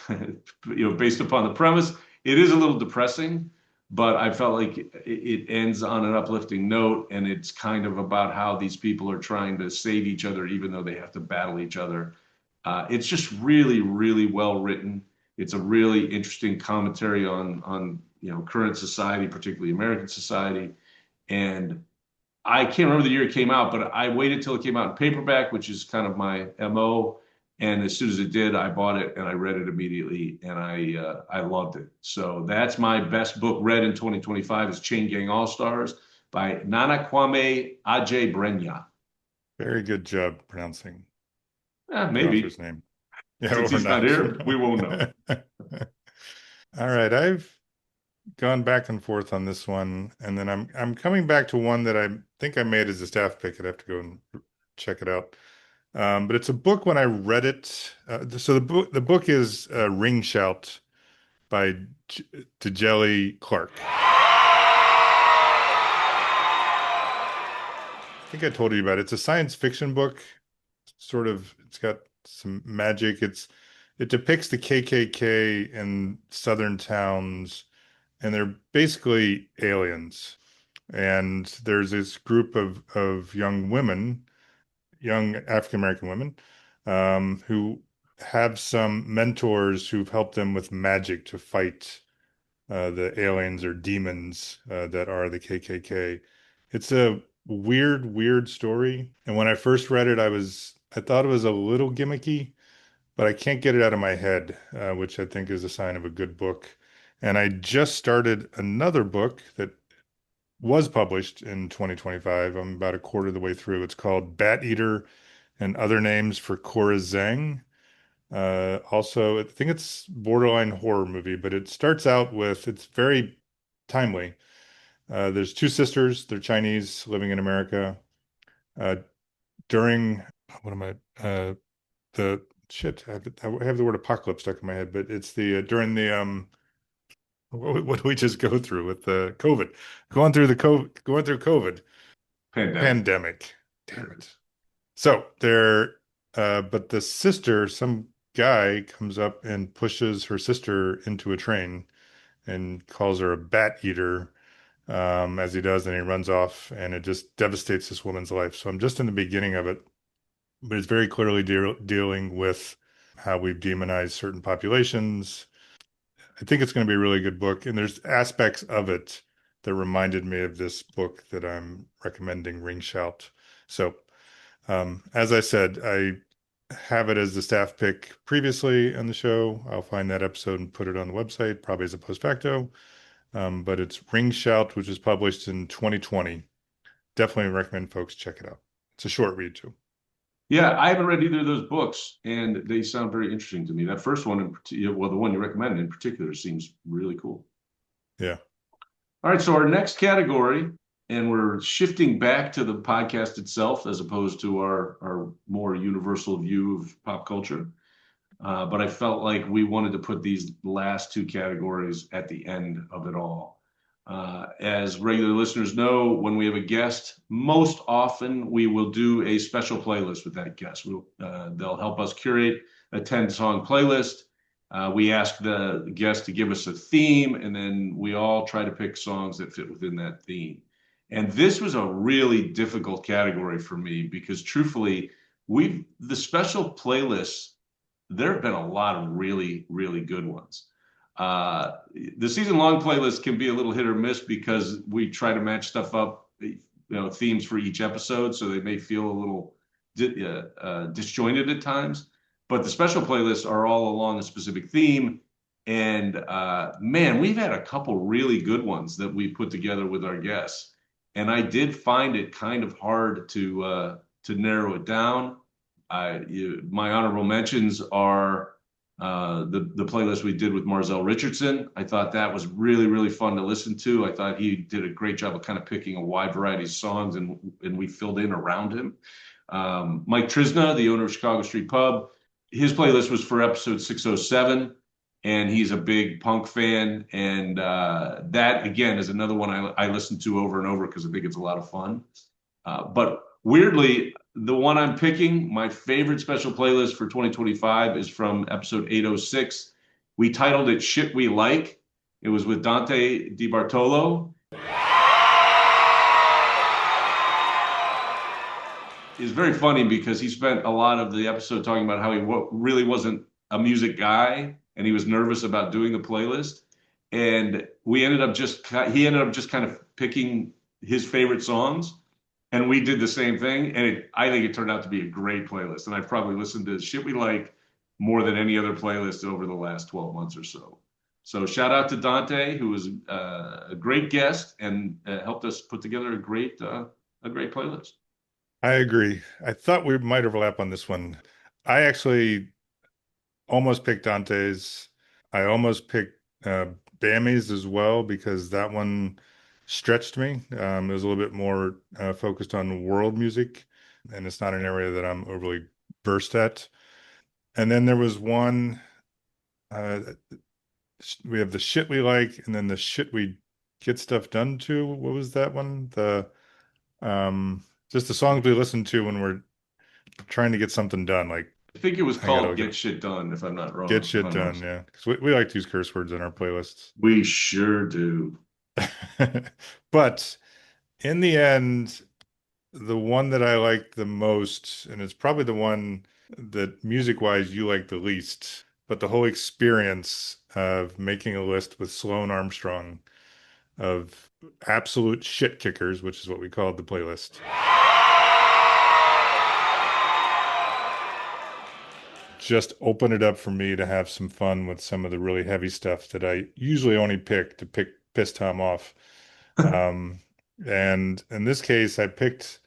based upon the premise, it is a little depressing, but I felt like it ends on an uplifting note, and it's kind of about how these people are trying to save each other even though they have to battle each other. It's just really well written. It's a really interesting commentary on current society, particularly American society. And I can't remember the year it came out, but I waited till it came out in paperback, which is kind of my MO. And as soon as it did, I bought it and I read it immediately, and I loved it. So that's my best book read in 2025 is Chain Gang All Stars by Nana Kwame Ajay Brenya. Very good job pronouncing the Maybe author's name. Yeah, since or he's not not. here, we won't know. All right, I've gone back and forth on this one, and then I'm coming back to one that I think I made as a staff pick. I'd have to go and check it out. But it's a book when I read it. So the book is Ring Shout by Jelly Clark. I think I told you about it. It's a science fiction book. Sort of, it's got some magic. It depicts the KKK in southern towns, and they're basically aliens. And there's this group of young women, young African American women, who have some mentors who've helped them with magic to fight the aliens or demons that are the KKK. It's a weird story. And when I first read it, I thought it was a little gimmicky, but I can't get it out of my head, which I think is a sign of a good book. And I just started another book that was published in 2025. I'm about a quarter of the way through. It's called Bat Eater and Other Names for Cora Zhang. Also, I think it's borderline horror movie, but it starts out with, it's very timely. There's two sisters, they're Chinese living in America. Uh, during, what am the shit, I have the word apocalypse stuck in my head, but it's during the, what do we just go through with the COVID? Going through COVID Pandemic. pandemic. Damn it. So but the sister, some guy comes up and pushes her sister into a train and calls her a bat eater, as he does, and he runs off, and it just devastates this woman's life. So I'm just in the beginning of it, but it's very clearly dealing with how we've demonized certain populations. I think it's going to be a really good book, and there's aspects of it that reminded me of this book that I'm recommending, Ring Shout. So, as I said, I have it as the staff pick previously on the show. I'll find that episode and put it on the website, probably as a post facto. But it's Ring Shout, which was published in 2020. Definitely recommend folks check it out. It's a short read too. Yeah, I haven't read either of those books, and they sound very interesting to me. That first one, well, the one you recommend in particular, seems really cool. Yeah. All right, so our next category, and we're shifting back to the podcast itself as opposed to our more universal view of pop culture. But I felt like we wanted to put these last two categories at the end of it all. As regular listeners know, when we have a guest, most often we will do a special playlist with that guest. They'll help us curate a 10-song playlist. We ask the guest to give us a theme, and then we all try to pick songs that fit within that theme. And this was a really difficult category for me because truthfully, the special playlists, there have been a lot of really, really good ones. The season long playlist can be a little hit or miss because we try to match stuff up, themes for each episode, so they may feel a little disjointed at times. But the special playlists are all along a specific theme. And man, we've had a couple really good ones that we put together with our guests. And I did find it kind of hard to narrow it down. My honorable mentions are the playlist we did with Marzell Richardson. I thought that was really, really fun to listen to. I thought he did a great job of kind of picking a wide variety of songs, and we filled in around him. Mike Trisna, the owner of Chicago Street Pub, his playlist was for episode 607, and he's a big punk fan. And that, again, is another one I listen to over and over because I think it's a lot of fun. But weirdly, the one I'm picking, my favorite special playlist for 2025, is from episode 806. We titled it Shit We Like. It was with Dante DiBartolo. It's very funny because he spent a lot of the episode talking about how he really wasn't a music guy and he was nervous about doing the playlist. And he ended up just kind of picking his favorite songs. And we did the same thing. And I think it turned out to be a great playlist. And I've probably listened to Shit We Like more than any other playlist over the last 12 months or so. So shout out to Dante, who was a great guest and helped us put together a great playlist. I agree. I thought we might overlap on this one. I actually almost picked Dante's. I almost picked Bammy's as well because that one stretched me. It was a little bit more focused on world music, and it's not an area that I'm overly versed at. And then there was one, uh, we have the shit we like, and then the shit we get stuff done to. What was that one? Just the songs we listen to when we're trying to get something done. Like, I think it was I gotta called Get Shit Done, if I'm not get wrong. If shit I'm not done. Yeah, because we like to use curse words in our playlists. We sure do. But in the end, the one that I like the most, and it's probably the one that music-wise you like the least, but the whole experience of making a list with Sloan Armstrong of absolute shit kickers, which is what we called the playlist, just opened it up for me to have some fun with some of the really heavy stuff that I usually only pick to piss Tom off. Um, and in this case, I picked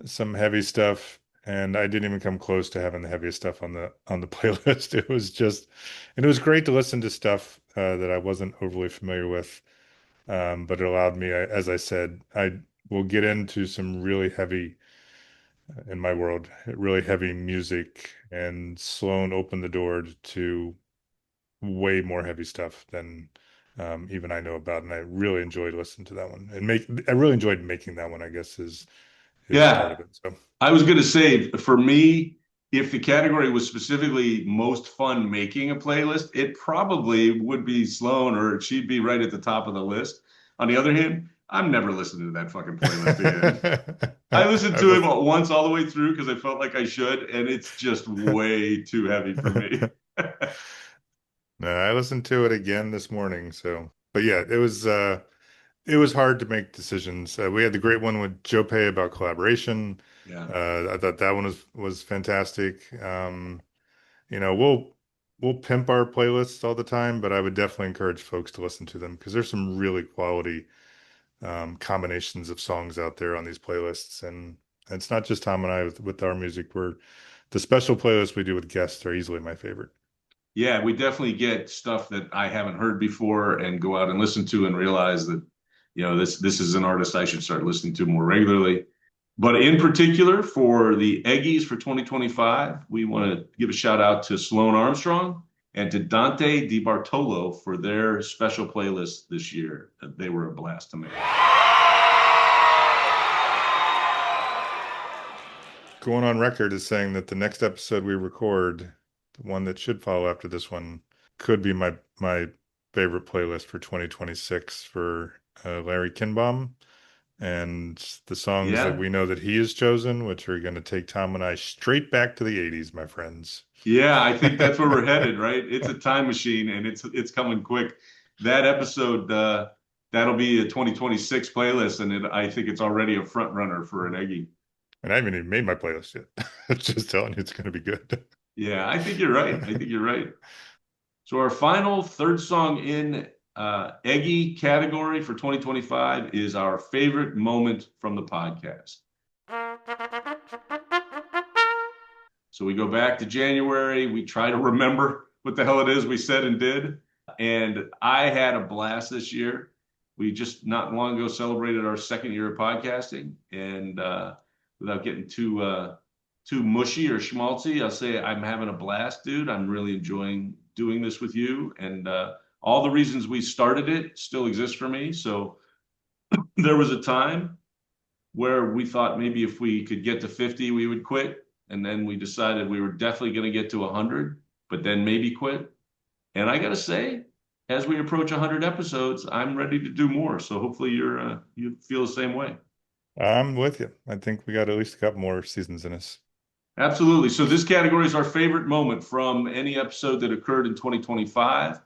some heavy stuff, and I didn't even come close to having the heaviest stuff on the playlist. It was just, and it was great to listen to stuff that I wasn't overly familiar with. But it allowed me, as I said, I will get into some really heavy, in my world, really heavy music, and Sloan opened the door to way more heavy stuff than even I know about, and I really enjoyed listening to that one. I really enjoyed making that one, I guess is part Yeah, of it. So I was going to say, for me, if the category was specifically most fun making a playlist, it probably would be Sloan, or she'd be right at the top of the list. On the other hand, I'm never listening to that fucking playlist again. I listened I to it was about once all the way through because I felt like I should, and it's just way too heavy for me. no, I listened to it again this morning. So, but yeah, it was. it was hard to make decisions. We had the great one with Joe Pay about collaboration. Yeah. I thought that one was fantastic. We'll pimp our playlists all the time, but I would definitely encourage folks to listen to them because there's some really quality combinations of songs out there on these playlists, and it's not just Tom and I with our music. We're the special playlists we do with guests are easily my favorite. Yeah, we definitely get stuff that I haven't heard before and go out and listen to and realize that, this is an artist I should start listening to more regularly. But in particular, for the Eggies for 2025, we want to give a shout out to Sloan Armstrong and to Dante DiBartolo for their special playlist this year. They were a blast to make. Going on record as saying that the next episode we record, the one that should follow after this one, could be my favorite playlist for 2026 for Larry Kinbaum and the songs that Yeah. we know that he has chosen, which are going to take Tom and I straight back to the 80s, my friends. Yeah, I think that's where we're headed, right? It's a time machine and it's coming quick. That episode, that'll be a 2026 playlist, and I think it's already a front runner for an Eggie. And I haven't even made my playlist yet. Just telling you it's going to be good. Yeah, I think you're right. I think you're right. So our final third song in Eggie category for 2025 is our favorite moment from the podcast. So we go back to January. We try to remember what the hell it is we said and did. And I had a blast this year. We just not long ago celebrated our second year of podcasting. And without getting too mushy or schmaltzy, I'll say I'm having a blast, dude. I'm really enjoying doing this with you. And all the reasons we started it still exist for me. So there was a time where we thought maybe if we could get to 50, we would quit. And then we decided we were definitely going to get to 100, but then maybe quit. And I got to say, as we approach 100 episodes, I'm ready to do more. So hopefully you feel the same way. I'm with you. I think we got at least a couple more seasons in us. Absolutely. So this category is our favorite moment from any episode that occurred in 2025.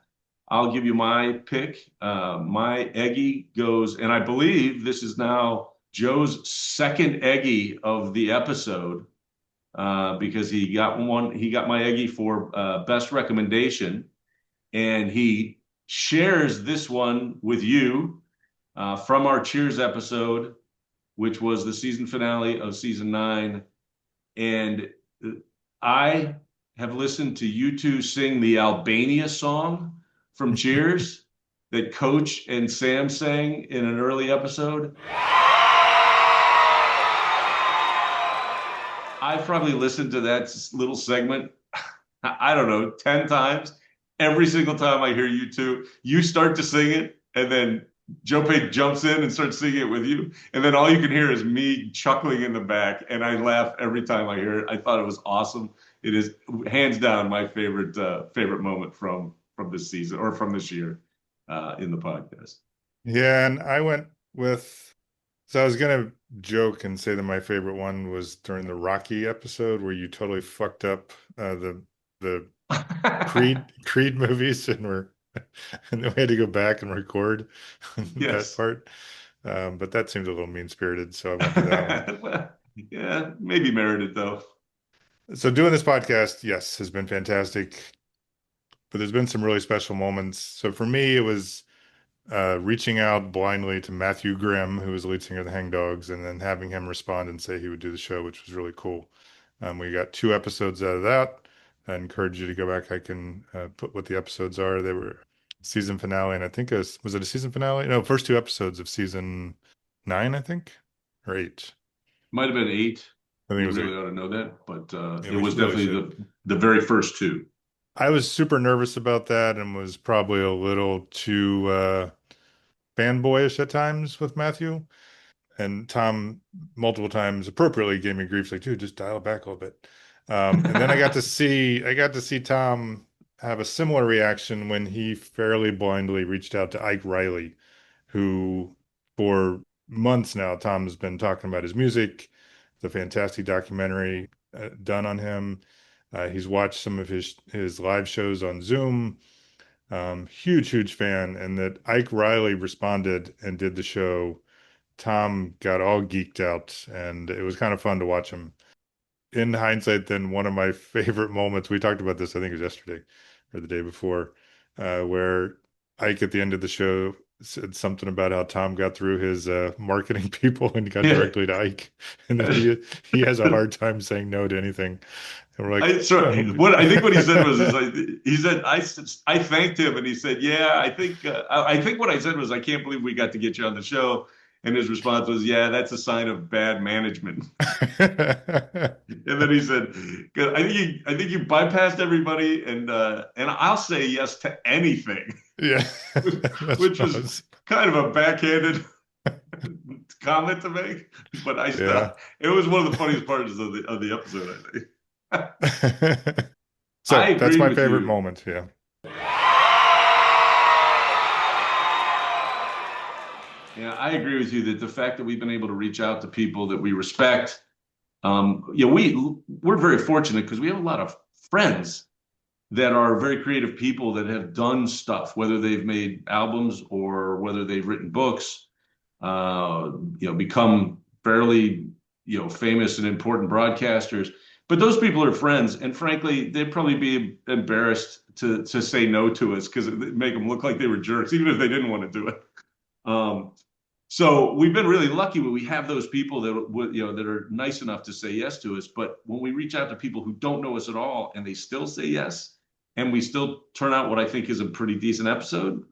I'll give you my pick. My Eggie goes, and I believe this is now Joe's second Eggie of the episode because he got my Eggie for best recommendation, and he shares this one with you from our Cheers episode, which was the season finale of season 9. And I have listened to you two sing the Albania song from Cheers that Coach and Sam sang in an early episode. I've probably listened to that little segment, I don't know, 10 times. Every single time I hear you two, you start to sing it, and then Joe Pate jumps in and starts singing it with you. And then all you can hear is me chuckling in the back. And I laugh every time I hear it. I thought it was awesome. It is hands down my favorite moment from this season or from this year in the podcast. Yeah, and I went with, so I was gonna joke and say that my favorite one was during the Rocky episode where you totally fucked up the Creed movies and and then we had to go back and record that Yes. part. But that seemed a little mean-spirited, so I went with that one. Well, yeah, maybe merited though. So doing this podcast, yes, has been fantastic, but there's been some really special moments. So for me, it was reaching out blindly to Matthew Grimm, who was the lead singer of the Hangdogs, and then having him respond and say he would do the show, which was really cool. We got 2 episodes out of that. I encourage you to go back. I can put what the episodes are. They were season finale, and I think was it a season finale? No, first 2 episodes of season 9, I think, or 8. Might have been 8. I think it You was really 8. ought to know that, but Yeah, it we was really definitely should. the very first 2. I was super nervous about that and was probably a little too fanboyish at times with Matthew. And Tom multiple times appropriately gave me grief, like, dude, just dial it back a little bit. And then I got to see Tom have a similar reaction when he fairly blindly reached out to Ike Riley, who for months now, Tom has been talking about his music, the fantastic documentary done on him. He's watched some of his live shows on Zoom. Huge, huge fan. And that Ike Riley responded and did the show. Tom got all geeked out, and it was kind of fun to watch him. In hindsight, then one of my favorite moments, we talked about this, I think it was yesterday or the day before, where Ike at the end of the show said something about how Tom got through his marketing people and got Yeah. directly to Ike, and that he has a hard time saying no to anything. And we're like, What I think what he said was is like he said I thanked him and he said yeah I think what I said was I can't believe we got to get you on the show, and his response was yeah, that's a sign of bad management. And then he said, I think you bypassed everybody, and I'll say yes to anything," yeah, that's which was Buzz. kind of a backhanded comment to make, but Yeah. it was one of the funniest parts of the episode, I think. I So that's agree my with favorite you. moment. Yeah. Yeah, I agree with you that the fact that we've been able to reach out to people that we respect, we're very fortunate because we have a lot of friends that are very creative people that have done stuff, whether they've made albums or whether they've written books, become fairly, famous and important broadcasters. But those people are friends, and frankly, they'd probably be embarrassed to say no to us because it make them look like they were jerks, even if they didn't want to do it. Um, so we've been really lucky when we have those people that are nice enough to say yes to us. But when we reach out to people who don't know us at all and they still say yes, and we still turn out what I think is a pretty decent episode,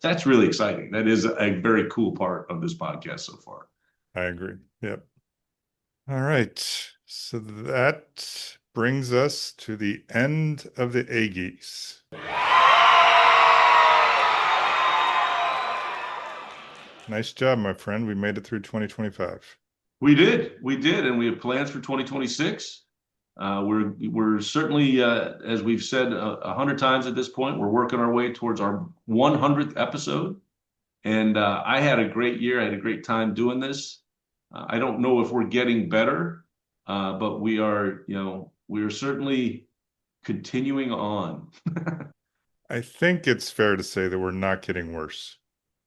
that's really exciting. That is a very cool part of this podcast so far. I agree. Yep. All right. So that brings us to the end of the Eggies. Nice job, my friend. We made it through 2025. We did, and we have plans for 2026. We're certainly, as we've said 100 times at this point, we're working our way towards our 100th episode. And I had a great year. I had a great time doing this. I don't know if we're getting better, but we are certainly continuing on. I think it's fair to say that we're not getting worse.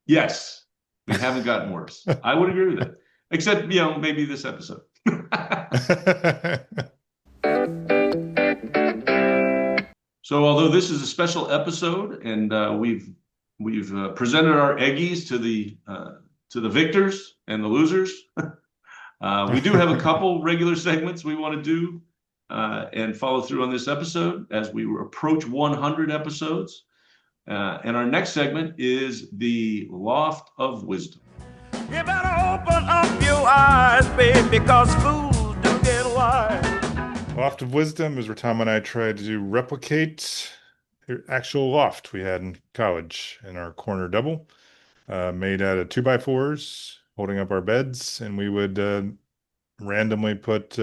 Yes, we haven't gotten worse. I would agree with it, except maybe this episode. So, although this is a special episode, and we've presented our Eggies to the victors and the losers, we do have a couple regular segments we want to do and follow through on this episode as we approach 100 episodes. And our next segment is the Loft of Wisdom. You better open up your eyes, babe, because fools do get wise. Loft of Wisdom is where Tom and I tried to replicate the actual loft we had in college in our corner double, made out of 2x4s, holding up our beds, and we would randomly put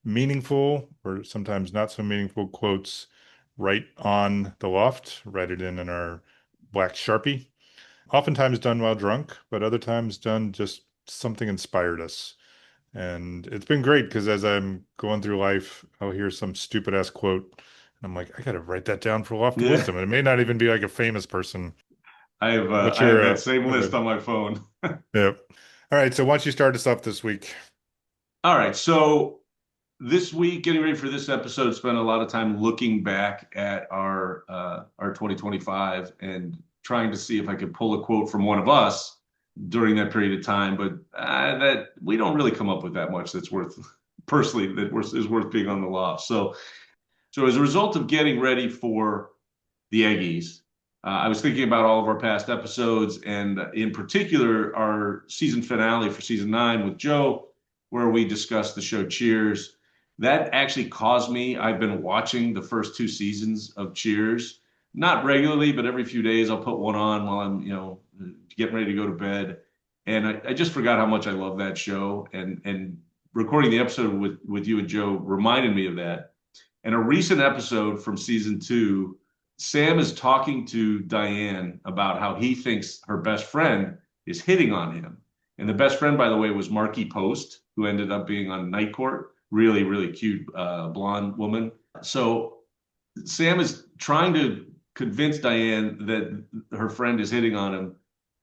meaningful or sometimes not so meaningful quotes right on the loft, write it in our black Sharpie. Oftentimes done while drunk, but other times done just something inspired us. And it's been great because as I'm going through life, I'll hear some stupid ass quote, and I'm like, I gotta write that down for Loft of Yeah, Wisdom. And it may not even be like a famous person. What's I have your that same list on my phone. yep. All right, so why don't you start us off this week? All right, so this week, getting ready for this episode, spent a lot of time looking back at our 2025 and trying to see if I could pull a quote from one of us during that period of time. But that we don't really come up with that much that's worth personally is worth being on the loft. So as a result of getting ready for the Eggies, I was thinking about all of our past episodes, and in particular our season finale for season 9 with Joe, where we discussed the show Cheers. That actually caused me. I've been watching the first 2 seasons of Cheers, not regularly, but every few days I'll put one on while I'm, getting ready to go to bed. And I just forgot how much I love that show. And recording the episode with you and Joe reminded me of that. And a recent episode from season 2, Sam is talking to Diane about how he thinks her best friend is hitting on him. And the best friend, by the way, was Marky Post, who ended up being on Night Court. Really, really cute blonde woman. So Sam is trying to convince Diane that her friend is hitting on him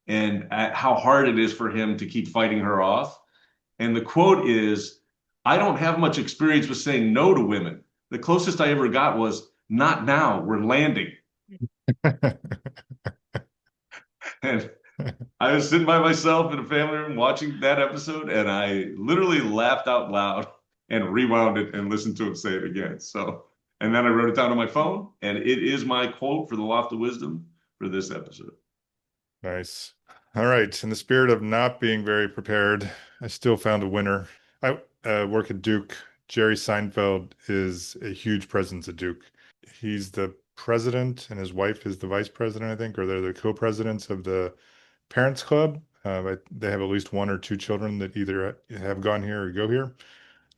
and how hard it is for him to keep fighting her off. And the quote is, I don't have much experience with saying no to women. The closest I ever got was, not now, we're landing. And I was sitting by myself in a family room watching that episode, and I literally laughed out loud and rewound it and listened to him say it again. So, and then I wrote it down on my phone, and it is my quote for the Loft of Wisdom for this episode. Nice. All right. In the spirit of not being very prepared, I still found a winner. I work at Duke. Jerry Seinfeld is a huge presence at Duke. He's the president, and his wife is the vice president, I think, or they're the co-presidents of the Parents Club. They have at least one or two children that either have gone here or go here.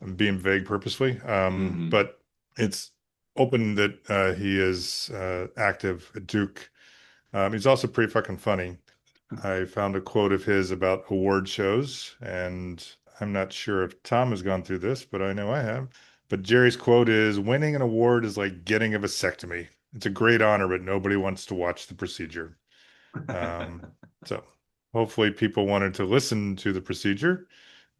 I'm being vague purposely, but it's open that he is active at Duke. He's also pretty fucking funny. I found a quote of his about award shows, and I'm not sure if Tom has gone through this, but I know I have. But Jerry's quote is, winning an award is like getting a vasectomy. It's a great honor, but nobody wants to watch the procedure. So hopefully people wanted to listen to the procedure,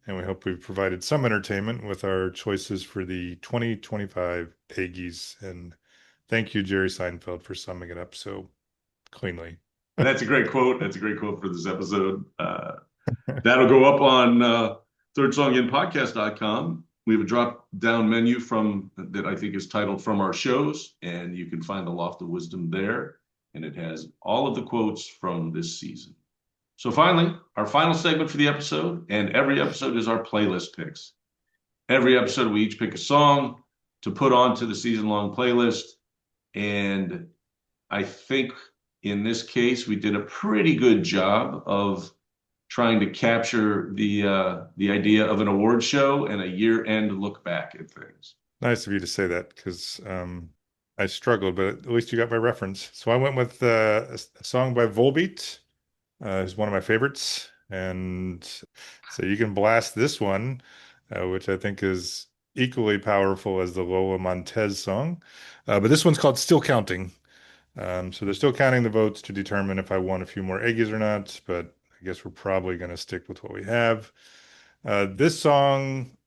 and we hope we've provided some entertainment with our choices for the 2025 Eggies. And thank you, Jerry Seinfeld, for summing it up so cleanly. That's a great quote. That's a great quote for this episode. That'll go up on thirdsonginpodcast.com. We have a drop down menu from that I think is titled From Our Shows, and you can find the Loft of Wisdom there. And it has all of the quotes from this season. So finally, our final segment for the episode, and every episode is our playlist picks. Every episode, we each pick a song to put onto the season-long playlist. And I think in this case, we did a pretty good job of trying to capture the idea of an award show and a year-end look back at things. Nice of you to say that, because I struggled, but at least you got my reference. So I went with a song by Volbeat. It's one of my favorites. And so you can blast this one, which I think is equally powerful as the Lola Montez song. But this one's called Still Counting. So they're still counting the votes to determine if I won a few more Eggies or not, but I guess we're probably going to stick with what we have. This song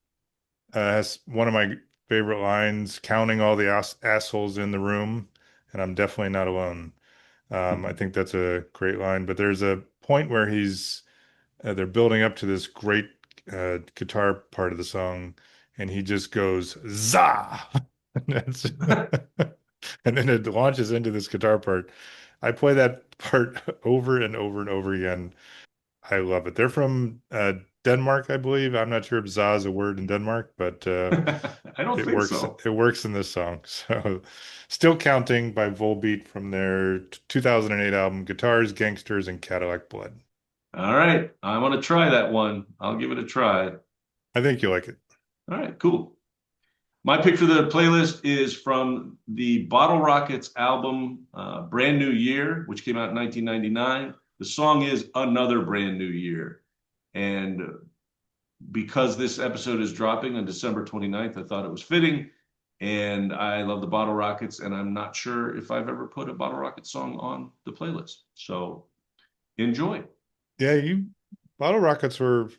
has one of my favorite lines, counting all the assholes in the room, and I'm definitely not alone. I think that's a great line, but there's a point where they're building up to this great guitar part of the song, and he just goes, "Za!" And then it launches into this guitar part. I play that part over and over and over again. I love it. They're from Denmark, I believe. I'm not sure if "za" is a word in Denmark, but I don't think so. It works in this song. So, Still Counting by Volbeat from their 2008 album Guitars, Gangsters, and Cadillac Blood. All right. I want to try that one. I'll give it a try. I think you like it. All right, cool. My pick for the playlist is from the Bottle Rockets album, Brand New Year, which came out in 1999. The song is Another Brand New Year. And because this episode is dropping on December 29th, I thought it was fitting. And I love the Bottle Rockets, and I'm not sure if I've ever put a Bottle Rockets song on the playlist. So enjoy. Yeah, Bottle Rockets were,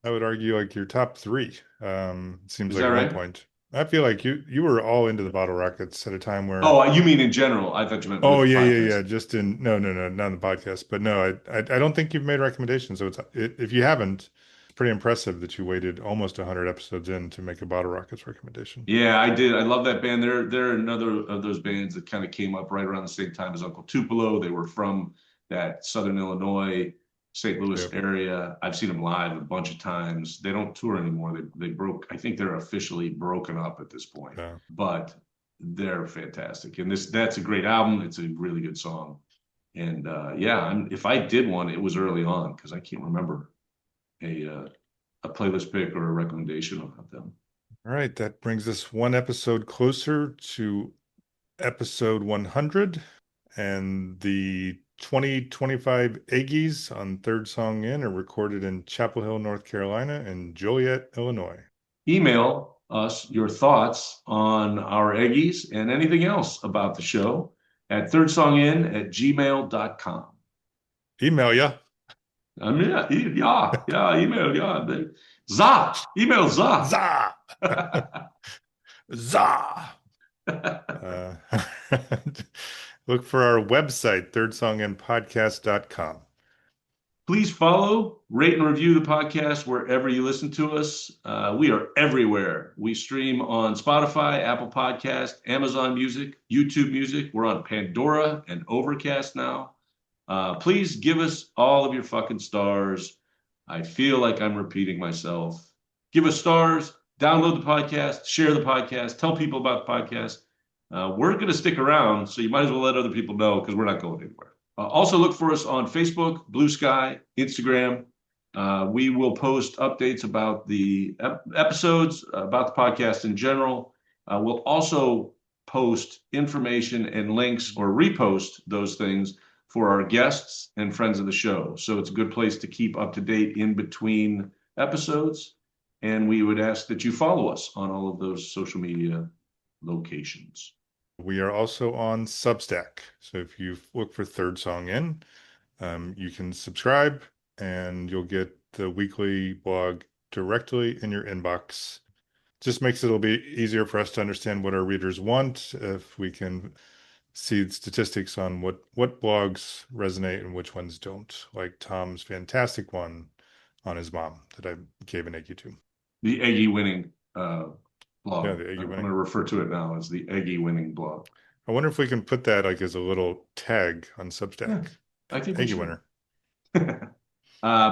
I would argue, like your top three. Seems like at one point. I feel like you were all into the Bottle Rockets at a time where. Oh, you mean in general? I thought you meant. Oh yeah. Just in no, not in the podcast. But no, I don't think you've made recommendations. So if you haven't, it's pretty impressive that you waited almost 100 episodes in to make a Bottle Rockets recommendation. Yeah, I did. I love that band. They're another of those bands that kind of came up right around the same time as Uncle Tupelo. They were from that Southern Illinois, St. Louis area. I've seen them live a bunch of times. They don't tour anymore. They broke. I think they're officially broken up at this point. Yeah. But they're fantastic, and that's a great album. It's a really good song, and if I did one, it was early on because I can't remember a playlist pick or a recommendation of them. All right, that brings us one episode closer to episode 100, and the 2025 Eggies on Third Song In are recorded in Chapel Hill, North Carolina, and Joliet, Illinois. Email us your thoughts on our Eggies and anything else about the show at thirdsongin@gmail.com. Email ya. I mean, email, email za. Za. Za. Uh, look for our website, thirdsonginpodcast.com. Please follow, rate, and review the podcast wherever you listen to us. We are everywhere. We stream on Spotify, Apple Podcast, Amazon Music, YouTube Music. We're on Pandora and Overcast now. Please give us all of your fucking stars. I feel like I'm repeating myself. Give us stars, download the podcast, share the podcast, tell people about the podcast. We're going to stick around, so you might as well let other people know because we're not going anywhere. Also look for us on Facebook, Blue Sky, Instagram. We will post updates about the episodes, about the podcast in general. We'll also post information and links or repost those things for our guests and friends of the show. So it's a good place to keep up to date in between episodes. And we would ask that you follow us on all of those social media locations. We are also on Substack. So if you look for Third Song In, you can subscribe and you'll get the weekly blog directly in your inbox. Just makes it a bit easier for us to understand what our readers want, if we can see statistics on what blogs resonate and which ones don't, like Tom's fantastic one on his mom that I gave an Eggie to. The Eggie winning blog. Yeah, the Eggie I'm winning. going to refer to it now as the Eggie winning blog. I wonder if we can put that like as a little tag on Substack. Yeah, I think Eggie winner.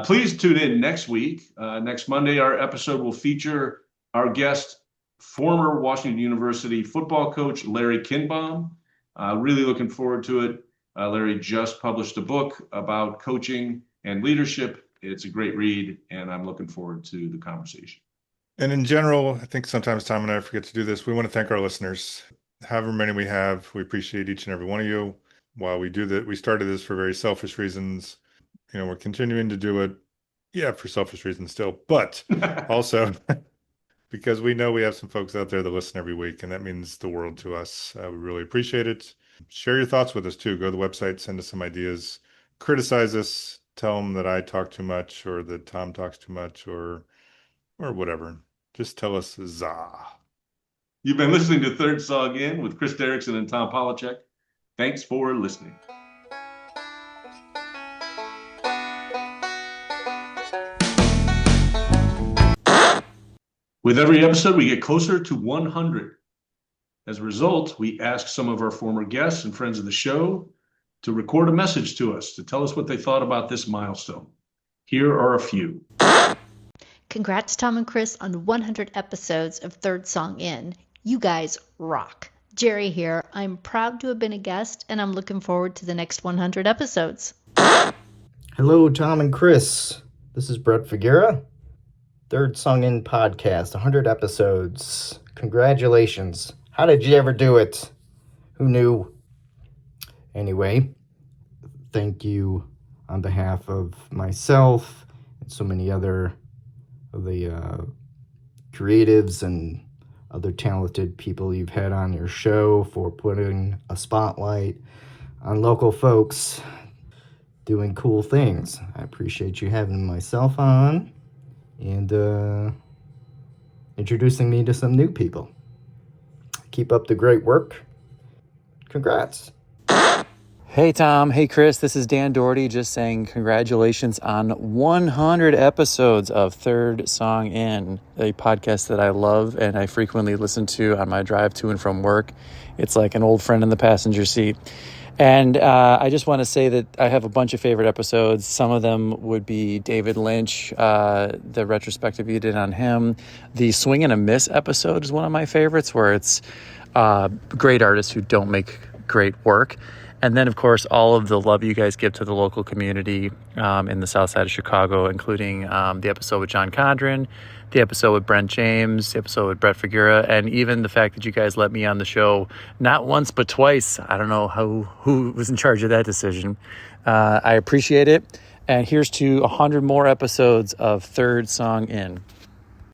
Please tune in next week. Next Monday, our episode will feature our guest, former Washington University football coach Larry Kinbaum. Really looking forward to it. Larry just published a book about coaching and leadership. It's a great read, and I'm looking forward to the conversation. And in general, I think sometimes Tom and I forget to do this. We want to thank our listeners. However many we have, we appreciate each and every one of you. While we do that, we started this for very selfish reasons. You know, we're continuing to do it, for selfish reasons still, but also because we know we have some folks out there that listen every week, and that means the world to us. We really appreciate it. Share your thoughts with us too. Go to the website, send us some ideas, criticize us, tell them that I talk too much or that Tom talks too much or whatever. Just tell us za. You've been listening to Third Song In with Chris Derrickson and Tom Polachek. Thanks for listening. With every episode, we get closer to 100. As a result, we asked some of our former guests and friends of the show to record a message to us to tell us what they thought about this milestone. Here are a few. Congrats, Tom and Chris, on 100 episodes of Third Song In. You guys rock. Jerry here. I'm proud to have been a guest, and I'm looking forward to the next 100 episodes. Hello, Tom and Chris. This is Brett Figuera. Third Song In podcast, 100 episodes. Congratulations. How did you ever do it? Who knew? Anyway, thank you on behalf of myself and so many other of the creatives and other talented people you've had on your show for putting a spotlight on local folks doing cool things. I appreciate you having myself on and introducing me to some new people. Keep up the great work. Congrats. Hey, Tom. Hey, Chris. This is Dan Doherty just saying congratulations on 100 episodes of Third Song In, a podcast that I love and I frequently listen to on my drive to and from work. It's like an old friend in the passenger seat. And I just want to say that I have a bunch of favorite episodes. Some of them would be David Lynch, the retrospective you did on him. The Swing and a Miss episode is one of my favorites, where it's great artists who don't make great work. And then, of course, all of the love you guys give to the local community in the south side of Chicago, including the episode with John Condren, the episode with Brent James, the episode with Brett Figuera, and even the fact that you guys let me on the show not once but twice. I don't know who was in charge of that decision. I appreciate it. And here's to 100 more episodes of Third Song In.